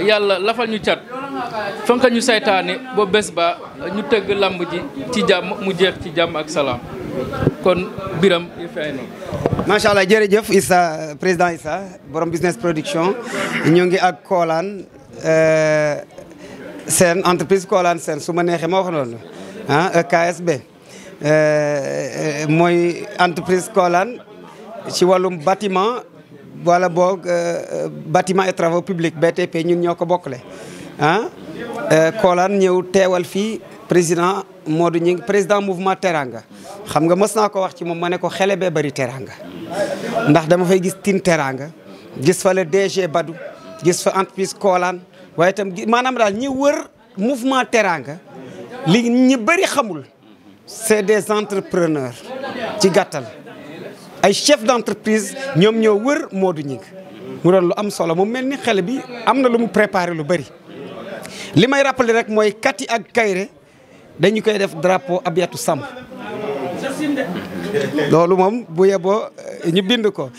yàlla lafal ñu cat fanka ñu saytaane ba bés ba ñu tëgg lamb ji ci jàmm mu jeex ci jàmm ak salaam kon Biram yi fi ay noonu. macha allah jërëjëf Issa président Issa borom business production ñu ngi ak Kolane seen entreprise Kolane seen su ma neexee ma wax noonu KSB mooy entreprise Kolane ci wàllum bâtiment wala boog bâtiment et travaux publics BTP ñun ñoo ko bokkale Kolane ñëw teewal fii président Modou Gningue président mouvement Teranga xam nga mës naa ko wax ci moom ma ne ko xele bee bari Teranga ndax dama fay gis tin Teranga gis fa le DG Badou gis fa entreprise Kolane waaye itam maanaam daal ñi wër mouvement Teranga li ñi bëri xamul c'est des entrepreneurs ci gàttal ay chef d'entreprise ñoom ñoo wër Modou Gningue mu doon lu am solo mu mel ni xele bi am na lu mu préparé lu bëri li may rappelé rek mooy Kati ak Kayre dañu koy def drapeau Abiatou Samb loolu moom bu yeboo ñu bind ko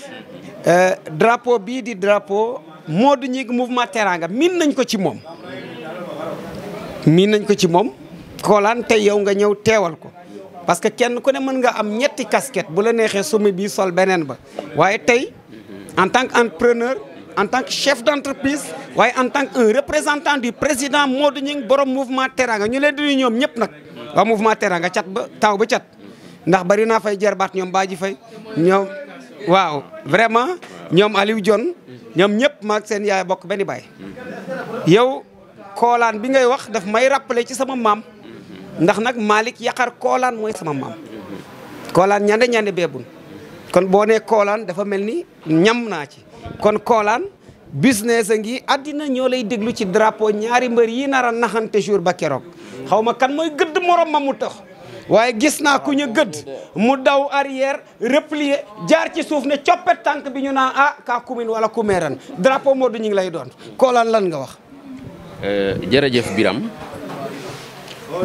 drapeau bii di drapeau Modou Gningue mouvement Teranga miin nañ ko ci moom Kolane tey yow nga ñëw teewal ko parce que kenn ku ne mën nga am ñetti casquette bu la neexee summi bii sol beneen ba waaye tey en tant qu'entrepreneur en tant que chef d'entreprise waaye en tant qu'un représentant du président Modou Gningue borom mouvement Teranga ñu leen di ñoom ñëpp nag waa mouvement Teranga cat ba taw ba cat ndax bari naa fay jarbaat ñoom Badji Faye ñoom waaw vraiment ñoom Aliou Dione ñoom ñëpp maag seen yaay bokk benn baay yow Kolane bi ngay wax daf may rappeler ci sama maam ndax nag Malick Yakar Kolane mooy sama maam Kolane ñande beebun kon boo nee Kolane dafa mel ni ñam naa ci kon Kolane business a ngi àddina ñoo lay déglu ci drapeau ñaari mbër yi nar a naxante jour ba keroog xaw ma kan mooy gëdd morom ma mu tax waaye gis naa ku ñu gëdd mu daw arrière replier jaar ci suuf ne coppet tànk bi ñu naan ka commune wala kumeeran drapeau Modou Gningue lay doon Kolane lan nga wax. jërëjëf Biram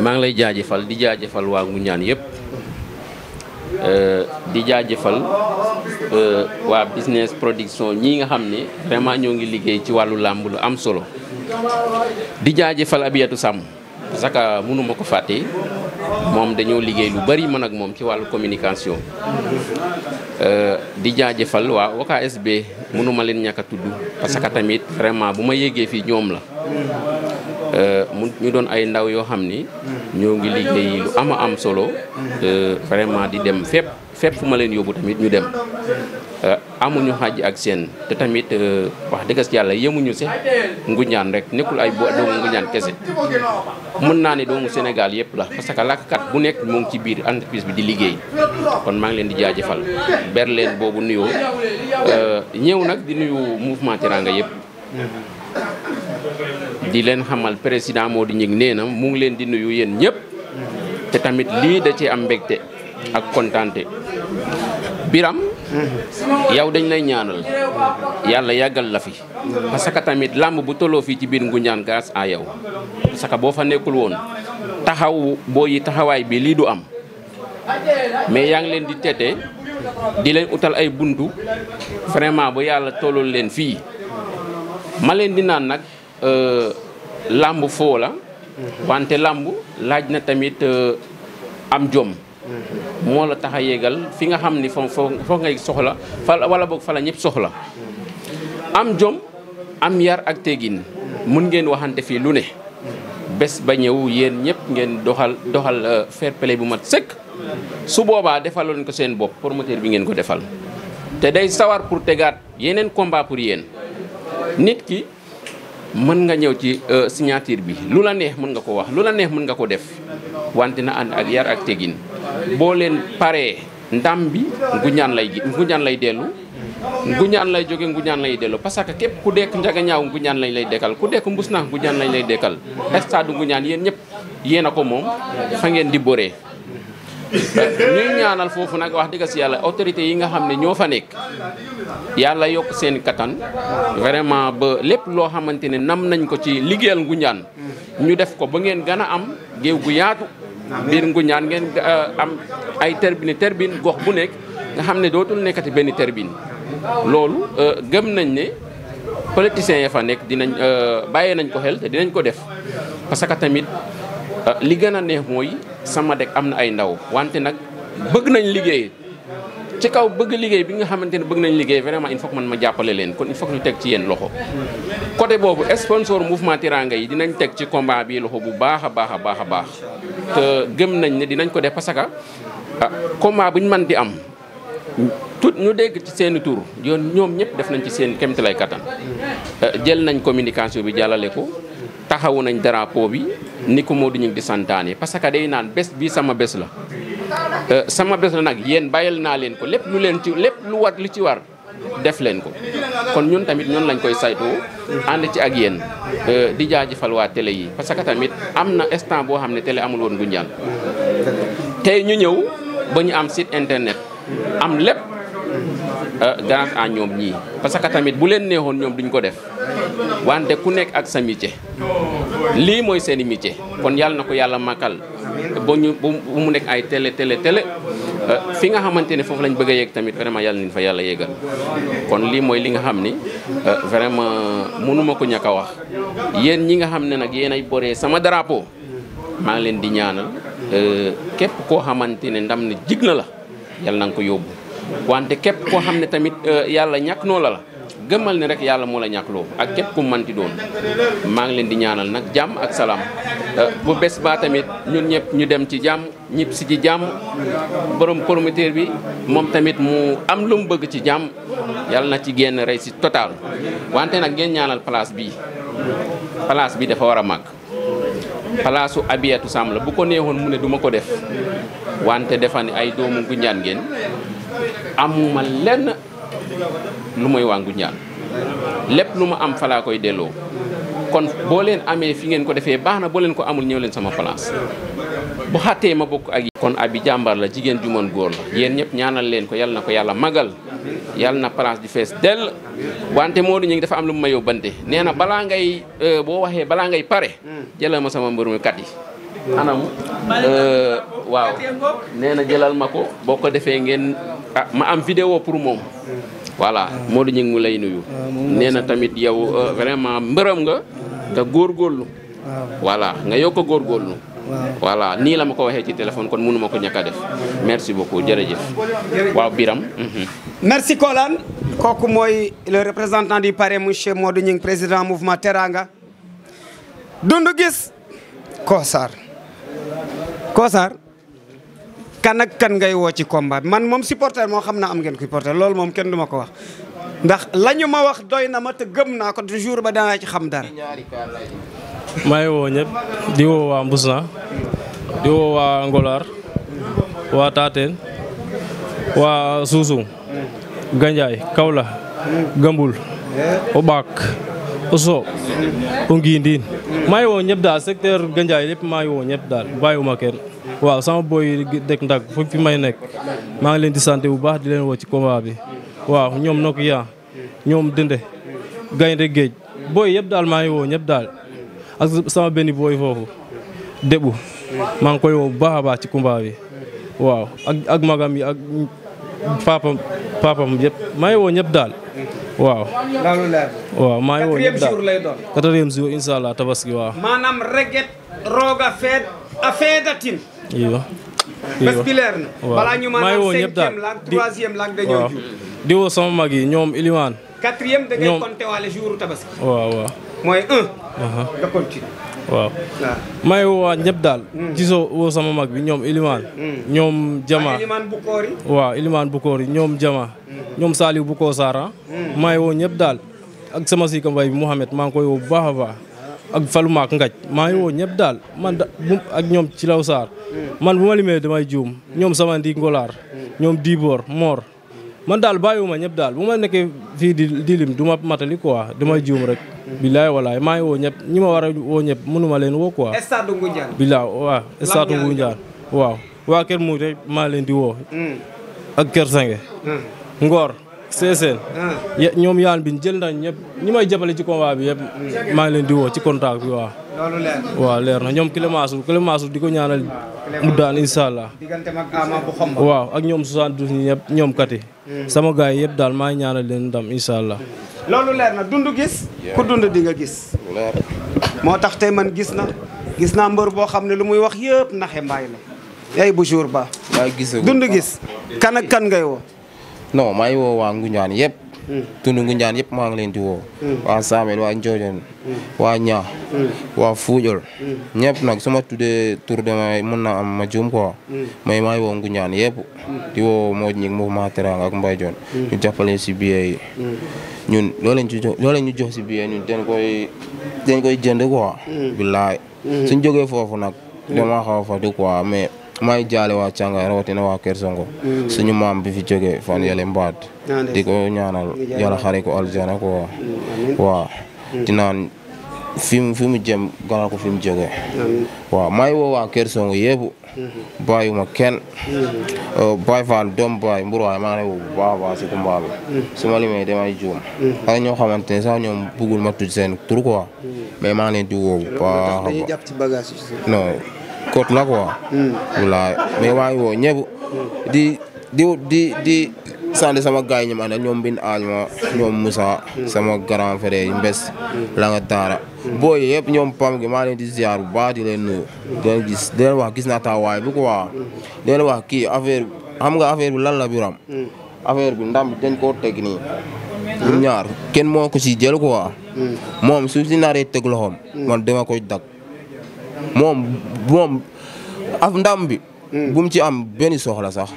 maa ngi lay jaajëfal di jaajëfal waa Ngoundiane yëpp di jaajëfal waa business production ñii nga xam ne vraiment ñoo ngi liggéey ci wàllu làmb lu am solo di jaajëfal Abiatou Samb parce que mënuma ko fàtte moom dañoo liggéey lu bari man ak moom ci wàllu communication di jaajëfal waa OKSB mënuma leen ñàkk a tudd parce que tamit vraiment bu ma yéegee fii ñoom la ñu doon ay ndaw yoo xam ni ñoo ngi liggéey lu am solo vraiment di dem fépp fu ma leen yóbbu tamit ñu dem amuñu xàjj ak seen te tamit wax dëgg yàlla yemuñu si Ngoundiane rek nekkul ay doomu Ngoundiane kese mën naa ne doomu Sénégal yëpp la parce que làkkat bu nekk moo ngi ci biir entreprise bi di liggéey kon maa ngi leen di jaajëfal ber leen boobu nuyoo ñëw nag di nuyu mouvement Teranga yëpp di leen xamal président Modou Gningue nee na mu ngi leen di nuyu yéen ñëpp te tamit lii da ci am mbégte ak kontaante Biram yow dañ lay ñaanal yàlla yàggal la fi parce que tamit làmb bu tolloo fii ci biir Ngoundiane grâce à yow parce que boo fa nekkul woon taxaw boo yi taxawaay bi lii du am mais yaa ngi leen di tete di leen utal ay buntu vraiment bu yàlla tollul leen fii ma leen di naan nag làmb foo la wante làmb laaj na tamit am jom moo la tax a yéegal fi nga xam ni foo ngay soxla fa wala boog fa la ñëpp soxla am jom am yar ak teggin mun ngeen waxante fii lu ne bés ba ñëw yéen ñëpp ngeen doxal fair play bu mat sëkk su boobaa defaloon ko seen bopp promoteur bi ngeen ko defal te day sawar pour tegaat yeneen combat pour yéen nit ki mën nga ñëw ci signature bi lu la neex mën nga ko wax lu la neex mën nga ko def wante na ànd ak yar ak teggin boo leen paree ndam bi Ngoundiane lay dellu Ngoundiane lay jóge Ngoundiane lay dellu parce que képp ku dekk Njaga Ñaaw Ngoundiane lañ lay dekkal ku dekk Mbusnaax Ngoundiane lañ lay dekkal stade Ngoundiane yéen ñëpp yéen a ko moom fa ngeen di boree ñuy ñaanal foofu nag wax dëgg si yàlla autorité yi nga xam ne ñoo fa nekk yàlla yokk seen kattan vraiment ba lépp loo xamante ne nam nañ ko ci liggéeyal Ngoundiane ñu def ko ba ngeen gën a am géew gu yaatu biir Ngoundiane ngeen am ay terbine gox bu nekk nga xam ne dootul nekkati benn terbine loolu gëm nañ ne politiciens ya fa nekk dinañ bàyyee nañ ko xel te dinañ ko def parce que tamit li gën a neex mooy sama dëkk am na ay ndaw wante nag bëgg nañ liggéey ci kaw bëgg liggéey bi nga xamante ne bëgg nañ liggéey vraiment il faut que man ma jàppale leen kon il faut que ñu teg ci yéen loxo côté boobu sponsor mouvement Teranga yi dinañ teg ci combat bi loxo bu baax a baax te gëm nañ ne dinañ ko def parce que combat bu ñu mën di am tout ñu dégg ci seeni tur yoon ñoom ñëpp def nañ ci seen kéemtalaay kattan jël nañ communication bi jàllale ko taxawu nañ drapeau bi ni ko Modou Gningue di santaane parce que day naan bés bii sama bés la sama bés la nag yéen bàyyil naa leen ko lépp lu ci war def leen ko kon ñun tamit ñun lañ koy saytoo ànd ci ak yéen di jaajëfal waa télé yi parce que tamit am na instant boo xam ne télé amul woon Ngoundiane tey ñu ñëw ba ñu am site internet am lépp grâce à ñoom ñii parce que tamit bu leen neexoon ñoom duñ ko def wante ku nekk ak sa métier lii mooy seeni métier kon yàlla na ko yàlla màkkal ba mu nekk ay télé fi nga xamante ne foofu lañ bëgg a yegg tamit vraiment yàlla nañ fa yàlla yeggal kon lii mooy li nga xam ni vraiment mënuma ko ñàkk a wax yéen ñi nga xam ne nag yéen ay boree sama drapeau maa ngi leen di ñaanal képp koo xamante ne ndam ne jig na la yàlla na nga ko yóbbu wante képp koo xam ne tamit yàlla ñàkk noo la gëmmal ne rek yàlla moo la ñàkkloo ak képp ku manti doon maa ngi leen di ñaanal nag jàmm ak salaam bu bés ba tamit ñun ñëpp ñu dem ci jàmm ñëpp si ci jàmm borom promoteur bi moom tamit mu am lu mu bëgg ci jàmm yàlla na ci génn rey si total wante nag ngeen ñaanal place bi dafa war a màgg place su Abiyatou Samb la bu ko neexoon mu ne duma ko def wante defa ne ay doomu Ngoundiane ngeen amuma lenn lu mooy waa Ngoundiane lépp lu ma am fa laa koy delloo kon boo leen amee fi ngeen ko defee baax na boo leen ko amul ñëw leen sama place bu xàttee ma bokk ak kon Abi jàmbar la jigéen ju mën góor la yéen ñëpp ñaanal leen ko yàlla na ko yàlla magal yàlla na place di fees dell wante Modou Gningue dafa am lu mu ma yóbbante nee na balaa ngay boo waxee balaa ngay pare jëlal ma sama mbërum kat yi anam waaw nee na jëlal ma ko boo ko defee ngeen ma am vidéo pour moom voilà Modou Gningue mu lay nuyu nee na tamit yow vraiment mbërëm nga te góorgóorlu voilà nga yokk a góorgóorlu. voilà nii la ma ko waxee ci téléphone kon mënu ma ko ñàkk a def merci beaucoup jërëjëf. waaw Biram. merci Kolane kooku mooy le représentant du parrain monsieur Modou Gningue président mouvement Teranga. Doundou Guiss Kossar kan ak kan ngay woo ci combat bi man moom supporter moo xam naa am ngeen supporter loolu moom kenn du ma ko wax ndax la ñu ma wax doy na ma te gëm naa ko jour ba danaa ci xam dara. maa ngi woo ñëpp di woo waa Mbusna di woo waa Ngolaar waa Tateen waa Suusung Ganjaay Kawla Gambul Obak Oso o Ngiindin maa ngi woo ñëpp daal secteur Ganjaay lépp maa ngi woo ñëpp daal bàyyiwuma kenn waaw sama boy dëkk ndag fi may nekk maa ngi leen di sant bu baax di leen woo ci combat bi waaw ñoom Nokia ñoom Dende Gaynde Géej boy yëpp daal maa ngi woo ñëpp daal ak sama benn boy foofu Debu maa ngi koy woo bu baax a baax ci combat bi waaw ak magam yi ak papam yëpp maa ngi woo ñëpp daal waaw. waaw maa ngi woo ñëpp daal 4e jour lay doon. 4e jour incha allah tabaski waaw. maanaam reget rooga feet a feedatin. iyo bés bi leer na. waaw balaa ñu maa ngi woo ñëpp daal 5e laag 3e laag dañoo jur. di woo sama mag yi ñoom Ilimaan. 4e da ngay compter waale jour tabaski. waaw. mooy 1. nga continue. waaw maa ngi woo ñëpp daal. gisoo woo sama mag bi ñoom Ilimaan. ñoom Jama Ilimaan Bukori. waaw Ilimaan Bukori ñoom Jama. ñoom Saliou Buko Sara. maa ngi woo ñëpp daal. ak sama sika mbay bi Mouhamed maa ngi koy woo bu baax a baax. ak Falumaak Ngaj maa ngi woo ñëpp daal man ak ñoom ci law Sarr man bu ma limee damay juum ñoom sama ndi Ngolaar ñoom Dibor Mor man daal bàyyiwuma ñëpp daal bu ma nekkee fii di lim du ma matali quoi damay juum rek. bilaay walaay maa ngi woo ñëpp ñi ma war a woo ñëpp mënuma leen woo quoi. stade Ngoundiane. bilaay waaw stade Ngoundiane waaw waa Kër Mouy rek maa leen di woo. ak Kër Sange. Ngor. Seeseen ñoom yaan bi jël nañ ñëpp ñi may jàppale ci combat bi yëpp maa ngi leen di woo ci contact bi waaw. loolu leer na waaw leer na ñoom Clémenceau di ko ñaanal mu daan incha allah. diggante mag Ama bu xomba. waaw ak ñoom 72 ñi ñëpp ñoom kati sama gars yi yëpp daal maa ngi ñaanal leen ndam incha allah. loolu leer na Doundou Guiss ku dund di nga gis. moo tax tey man gis naa mbër boo xam ne lu muy wax yëpp naxe mbaay la. yaay bu jour ba. Doundou Guiss kan ak kan ngay woo. non maa ngi woo waa Ngoundiane yëpp. tund Ngoundiane yëpp maa ngi leen di woo. waa Samel waa Ndiodione. waa Ñaa. waa Fuujol. ñëpp nag su ma tuddee tur damay mën na am ma juum quoi. mais maa ngi woo Ngoundiane yëpp. di woo Modou Gningue mouvement Teranga ak Mbaye Dione. ñu jàppale si billet yi. ñun loo leen ñu jox si billet ñun dañ koy jënd quoi. billaay. suñ jógee foofu nag. dama xaw a fa di quoi mais. maa ngi jaale waa Càngaay rawatina waa Kër Songo suñu maam bi fi jógee fan yële mbaat di ko ñaanal yàlla xare ko aljana ko waaw di naan fi mu jëm ganal ko fi mu jógee waaw maa ngi woo waa Kër Songo yëpp bàyyuma kenn Baye Fall doom Baye Mbourwaay maa ngi lay woo bu baax a baax si combat bi su ma limee damay juum ak ñoo xamante ne sax ñoom bëggul ma tudd seen tur quoi mais maa ngi leen di woo bu baax dañuy jàpp ci bagage yi non kot la quoi. walaay mais maa ngi woo ñëpp di sant sama gars yi ñu àndal ñoom Bin Alma ñoom Moussa sama grand frère yi Mbes la nga taara booy yëpp ñoom pam gi maa leen di ziar bu baax di leen nuyu di leen wax gis naa taxawaay bi quoi di leen wax kii affaire xam nga affaire bi lan la Biram affaire bi ndam dañ koo teg nii ñun ñaar kenn moo ko si jël quoi moom su si naree teg loxoom man dama koy dag moom af ndam bi bu mu ci am benn soxla sax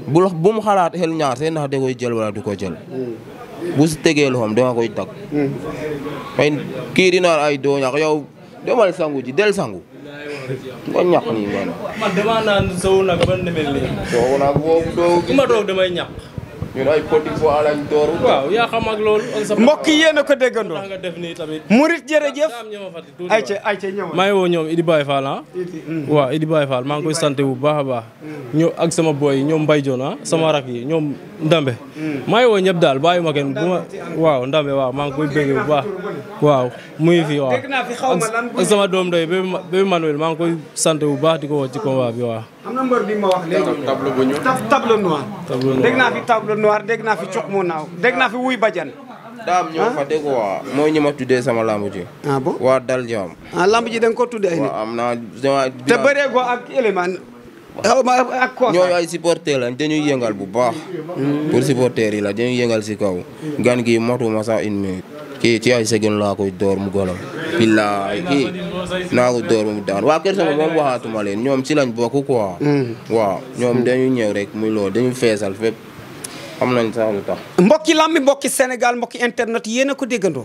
bu mu xalaat xel ñaar seen ndax da koy jël wala du ko jël bu si tegee loxoom dama koy dag xëy kii di naan ay doo ñax yow demal sangu ji del sangu nga ñax nii man dama naan sow nag ban demel nii sow nag boobu doo ma toog damay ñax ñun ay petit fois lañ door. waaw yaa xam ak loolu. mbokk yi yéen a ko déggandoo. nga def nii tamit. Murit jërëjëf. ayca ñëw. maa ngi woo ñoom Idi Baye Fall ah. waaw Idi Baye Fall maa ngi koy sant bu baax a baax. ñoo ak sama boy yi ñoom Mbaye Dione ah sama rak yi ñoom Ndambe. maa ngi woo ñëpp daal bàyyi ma kenn bu ma waaw Ndambe waaw maa ngi koy bëggee bu baax. waaw muy fi waaw. ak sama doom doy bébé Manuel maa ngi koy sant bu baax di ko woo ci combat bi waaw. am na mbër bi ma wax léegi. tableau bu ñuul tableau noir. dégg naa fi tableau noir dégg naa fi cuq mu naaw dégg naa fi wuy bajan daam ñoo fa dégg waa mooy ñi ma tuddee sama lamb ji. ah bon waa dal jaam. lamb ji da nga ko tuddee ay nit. waaw am naa te bëree go ak élément ak koosa. ñooñu ay supporter lañ dañuy yëngal bu baax. pour supporter yi la dañuy yëngal si kaw. gan gi motuma sax une minute. kii ci ay seconde laa koy door mu golam. billaay kii naa ko door mu daan waa kër sama moom waxaatuma leen ñoom ci lañ bokk quoi. waaw ñoom dañuy ñëw rek muy loolu dañuy feesal fépp. xam nañ sax lu tax. mbokki lambi mbokki Sénégal mbokki internet yéen a ko déggandoo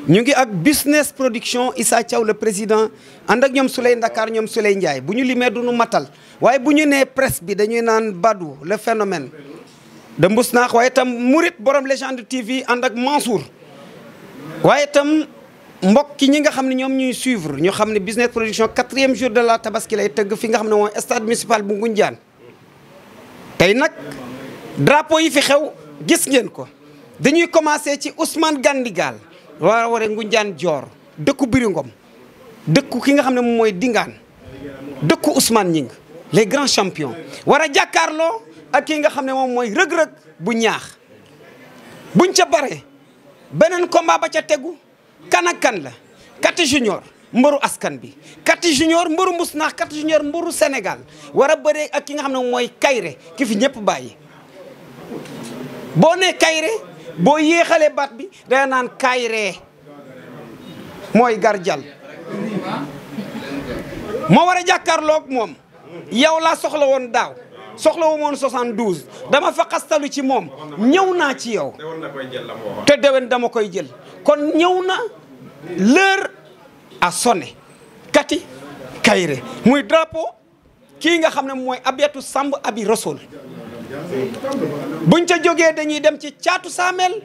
ñu ngi ak business production Issa Thiaw le président ànd ak ñoom Souley Ndakar ñoom Souley Ndiaye bu ñu limee du ñu matal waaye bu ñu nee presse bi dañuy naan Badou le phénomène de Mbousnakh waaye itam Mourid borom légende TV ànd ak Mansour waaye itam mbokki ñi nga xam ne ñoom ñuy suivre ñu xam ne business production 4e jour de la tabaski lay tëgg fi nga xam ne mooy stade municipal bu Ngoundiane tey nag drapeau yi fi xew gis ngeen ko dañuy commencé ci Ousmane Gandigal war a waree Ngoundiane Dior dëkku Biringom dëkku ki nga xam ne moom mooy Dingaan dëkku Ousmane Ñing les grands champions war a jàkkaarloo ak ki nga xam ne moom mooy rëg-rëg bu ñaax buñ ca bare beneen combat ba ca tegu kan ak kan la Kati Junior mbëru askan bi Kati Junior mbëru Mbousnakh Kati Junior mbëru Sénégal war a bëree ak ki nga xam ne moom mooy Kayre ki fi ñëpp bàyyi boo nee Kayre boo yéexalee baat bi day naan Kayre mooy garjal moo war a jàkkaarloog moom yow laa soxla woon daaw soxla wu moon 72 dama fa xastalu ci moom ñëw naa ci yow te déwén dama koy jël kon ñëw na l'heure a sonné Kati Kayre muy drapeau kii nga xam ne mooy Abiatou Samb Abi Rasoul buñ ca jógee dañuy dem ci caatu saameel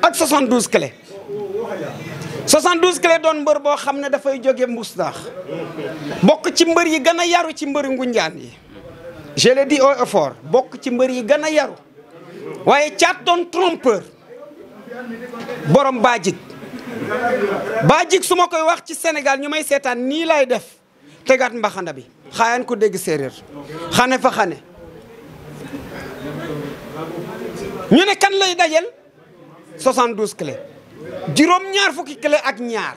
ak 72 clé 72 clé doon mbër boo xam ne dafay jóge Mbousnakh bokk ci mbër yi gën a yaru ci mbëri Ngoundiane yi je le dis haut et fort bokk ci mbër yi gën a yaru waaye caat doon trompeur borom baajig su ma koy wax ci Sénégal ñu may seetaan nii lay def tegaat mbaxana bi xaayaan ko dégg séeréer xane fa xane ñu ne kan lay dajel 72 clé juróom ñaar fukki clé ak ñaar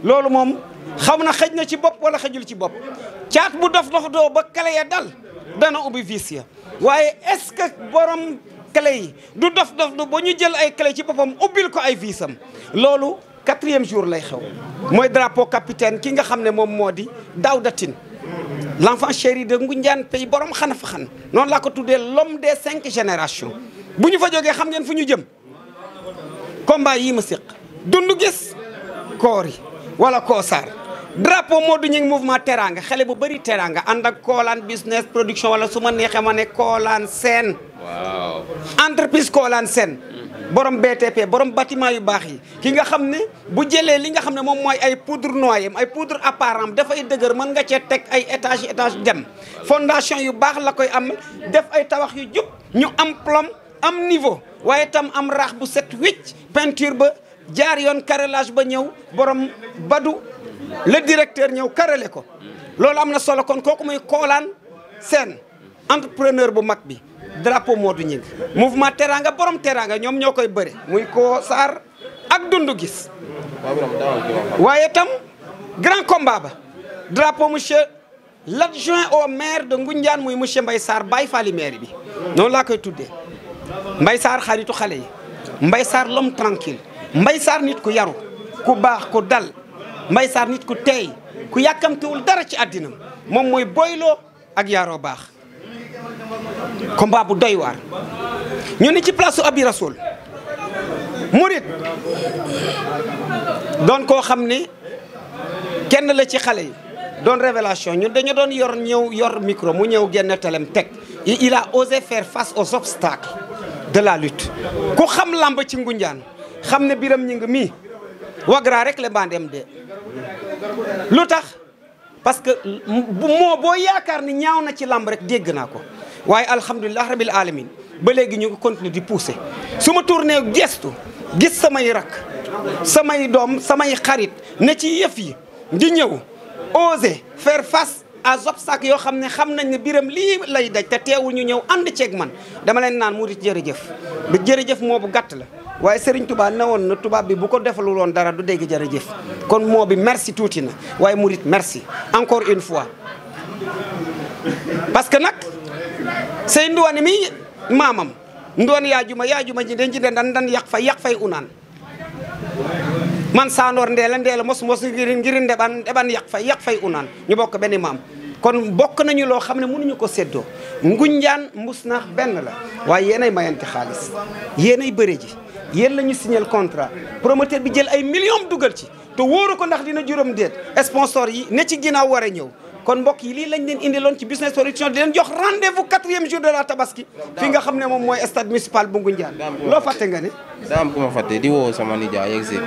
loolu moom xam na xëj na ci bopp wala xëjul ci bopp caat bu dof doo ba clé ya dal dana ubbi vis ya waaye est-ce que borom clé yi du dof du ba ñu jël ay clé ci boppam ubbil ko ay visam loolu 4e jour lay xew mooy drapeau capitaine ki nga xam ne moom moo di Daouda Tine l'enfant chéri de Ngoundiane pays borom xana fa xan noonu laa ko tuddee l'homme des 5 générations bu ñu fa jógee xam ngeen fu ñu jëm combat yi ma séq dund gis koori wala koosaar drapeau Modou Ñing mouvement teranga xale bu bëri teranga ànd ak Koolaan business production wala su ma neexee ma ne Koolaan Sène waaw entreprise Koolaan Sène borom BTP borom bâtiment yu baax yi ki nga xam ne bu jëlee li nga xam ne moom mooy ay poudre noyée ay poudre apparent dafay dëgër mën nga cee teg ay étage dem fondation yu baax la koy am def ay tabax yu jub ñu am plomb am niveau waaye tam am raax bu set wicc peinture ba jaar yoon carrelage ba ñëw borom Badou le directeur ñëw carrelé ko loolu am na solo kon kooku muy Koolaan Sène entrepreneur bu mag bi drapeau Modou Ñing mouvement teranga borom teranga ñoom ñoo koy bëre muy ko Sarr ak dundu gis waaye tam grand combat ba drapeau monsieur l'adjoint au maire de Ngoundiane muy monsieur Mbaye Sarr Baye Fally maire bi noonu laa koy tuddee Mbaye Sarr xaritu xale yi Mbaye Sarr l'homme tranquille Mbaye Sarr nit ku yaru ku baax ku dal Mbaye Sarr nit ku teey ku yàkkamtiwul dara ci àddinam moom mooy boyloo ak yaaroo baax combat bu doy waar ñu ni ci place su Abi Rasoul Mourid doon koo xam ne kenn la ci xale yi doon révélation ñun dañu doon yor micro mu ñëw génn telem teg il a osé faire face aux obstacles de la lutte ku xam lamb ci Ngoundiane xam ne Biram Ñing mii wagra rek le bandem de lu tax parce que moo boo yaakaar ni ñaaw na ci lamb rek dégg naa ko waaye alhamdulilah rabil alamin ba léegi ñu ngi continuer di pousser su ma tourné gestu gis samay rak samay doom samay xarit ne ci yëf yi di ñëw oser faire face à obstacle yoo xam ne xam nañ ne biram lii lay daj te teewul ñu ñëw ànd ceeg man dama leen naan murit jërëjëf bi jërëjëf moo bu gàtt la waaye Serigne Touba ne woon na tubaab bi bu ko defalul woon dara du dégg jërëjëf kon moo bi merci tuuti na waaye murit merci encore une fois parce que nag sey nduwani mi maamam nduwan yaajuma ji den ji den dan yaq fay unaan man sandoor ndeela mos ngir ndeban yaq fay unaan ñu bokk benn maam kon bokk nañu loo xam ne mënuñu ko séddoo Ngunjaan Mbusnaax benn la waaye yéenay mayante xaalis yéenay bëre ji yéen la ñu signal contrat promoteur bi jël ay millions dugal ci te wóoru ko ndax dina juróom déet sponsor yi ne ci ginnaaw war a ñëw kon mbokk yi lii lañ leen indiloon ci business solution di leen jox rendez-vous 4e jour de la tabaski fi nga xam ne moom mooy stade municipal bu Ngunjaan loo fàtte nga ne daa am ku ma fàtte di woo sama nijaay Yegsil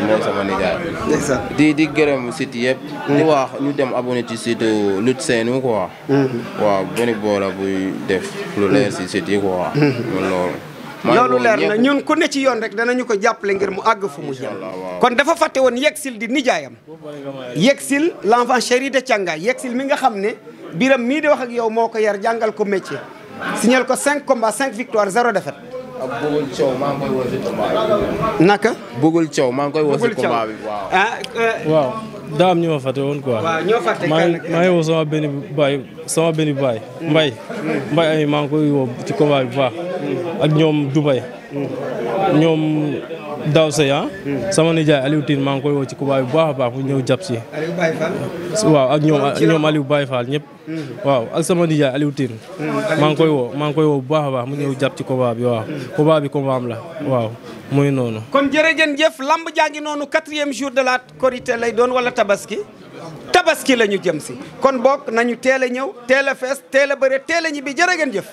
mooy sama nijaay di gërëm site yëpp di wax ñu dem abonné ci site Lutte Seynou quoi waaw benn boola buy def lu leer si site yi quoi loolu leer na ñun ku ne ci yoon rek danañu ko jàppale ngir mu àgg fu mu jëm kon dafa fàtte woon Yegsil di nijaayam Yegsil l'enfant chéri de Thiangaye Yegsil mi nga xam ne biram mii di wax ak yow moo ko yar jàngal ko métier signal ko 5 combats 5 victoires 0 défaite ak Bugul Thiaw maa ngi koy woo si combat bi naka Bugul Thiaw maa ngi koy woo si combat bi waaw daa am ñu ma fàtte woon quoi waaw ñoo fàtte maa ngi woo sama benn baay mbay ay maa ngi koy woo ci combat bi bu baax ak ñoom Dubaï ñoom Daw Sey sama nijaay Aliou Tine maa ngi koy woo ci combat bi bu baax a baax mu ñëw jàpp si waaw ak ñoom Aliou Baye Fall ñëpp waaw ak sama nijaay Aliou Tine maa ngi koy woo bu baax a baax mu ñëw jàpp ci combat bi waaw combat bi combat am la waaw muy noonu kon jërëjëf lamb jaa ngi noonu 4e jour de la Korité lay doon wala tabaski la ñu jëm si kon bokk nañu teel a ñëw teel a fees teel a bëre teel a ñibbi jërëjëf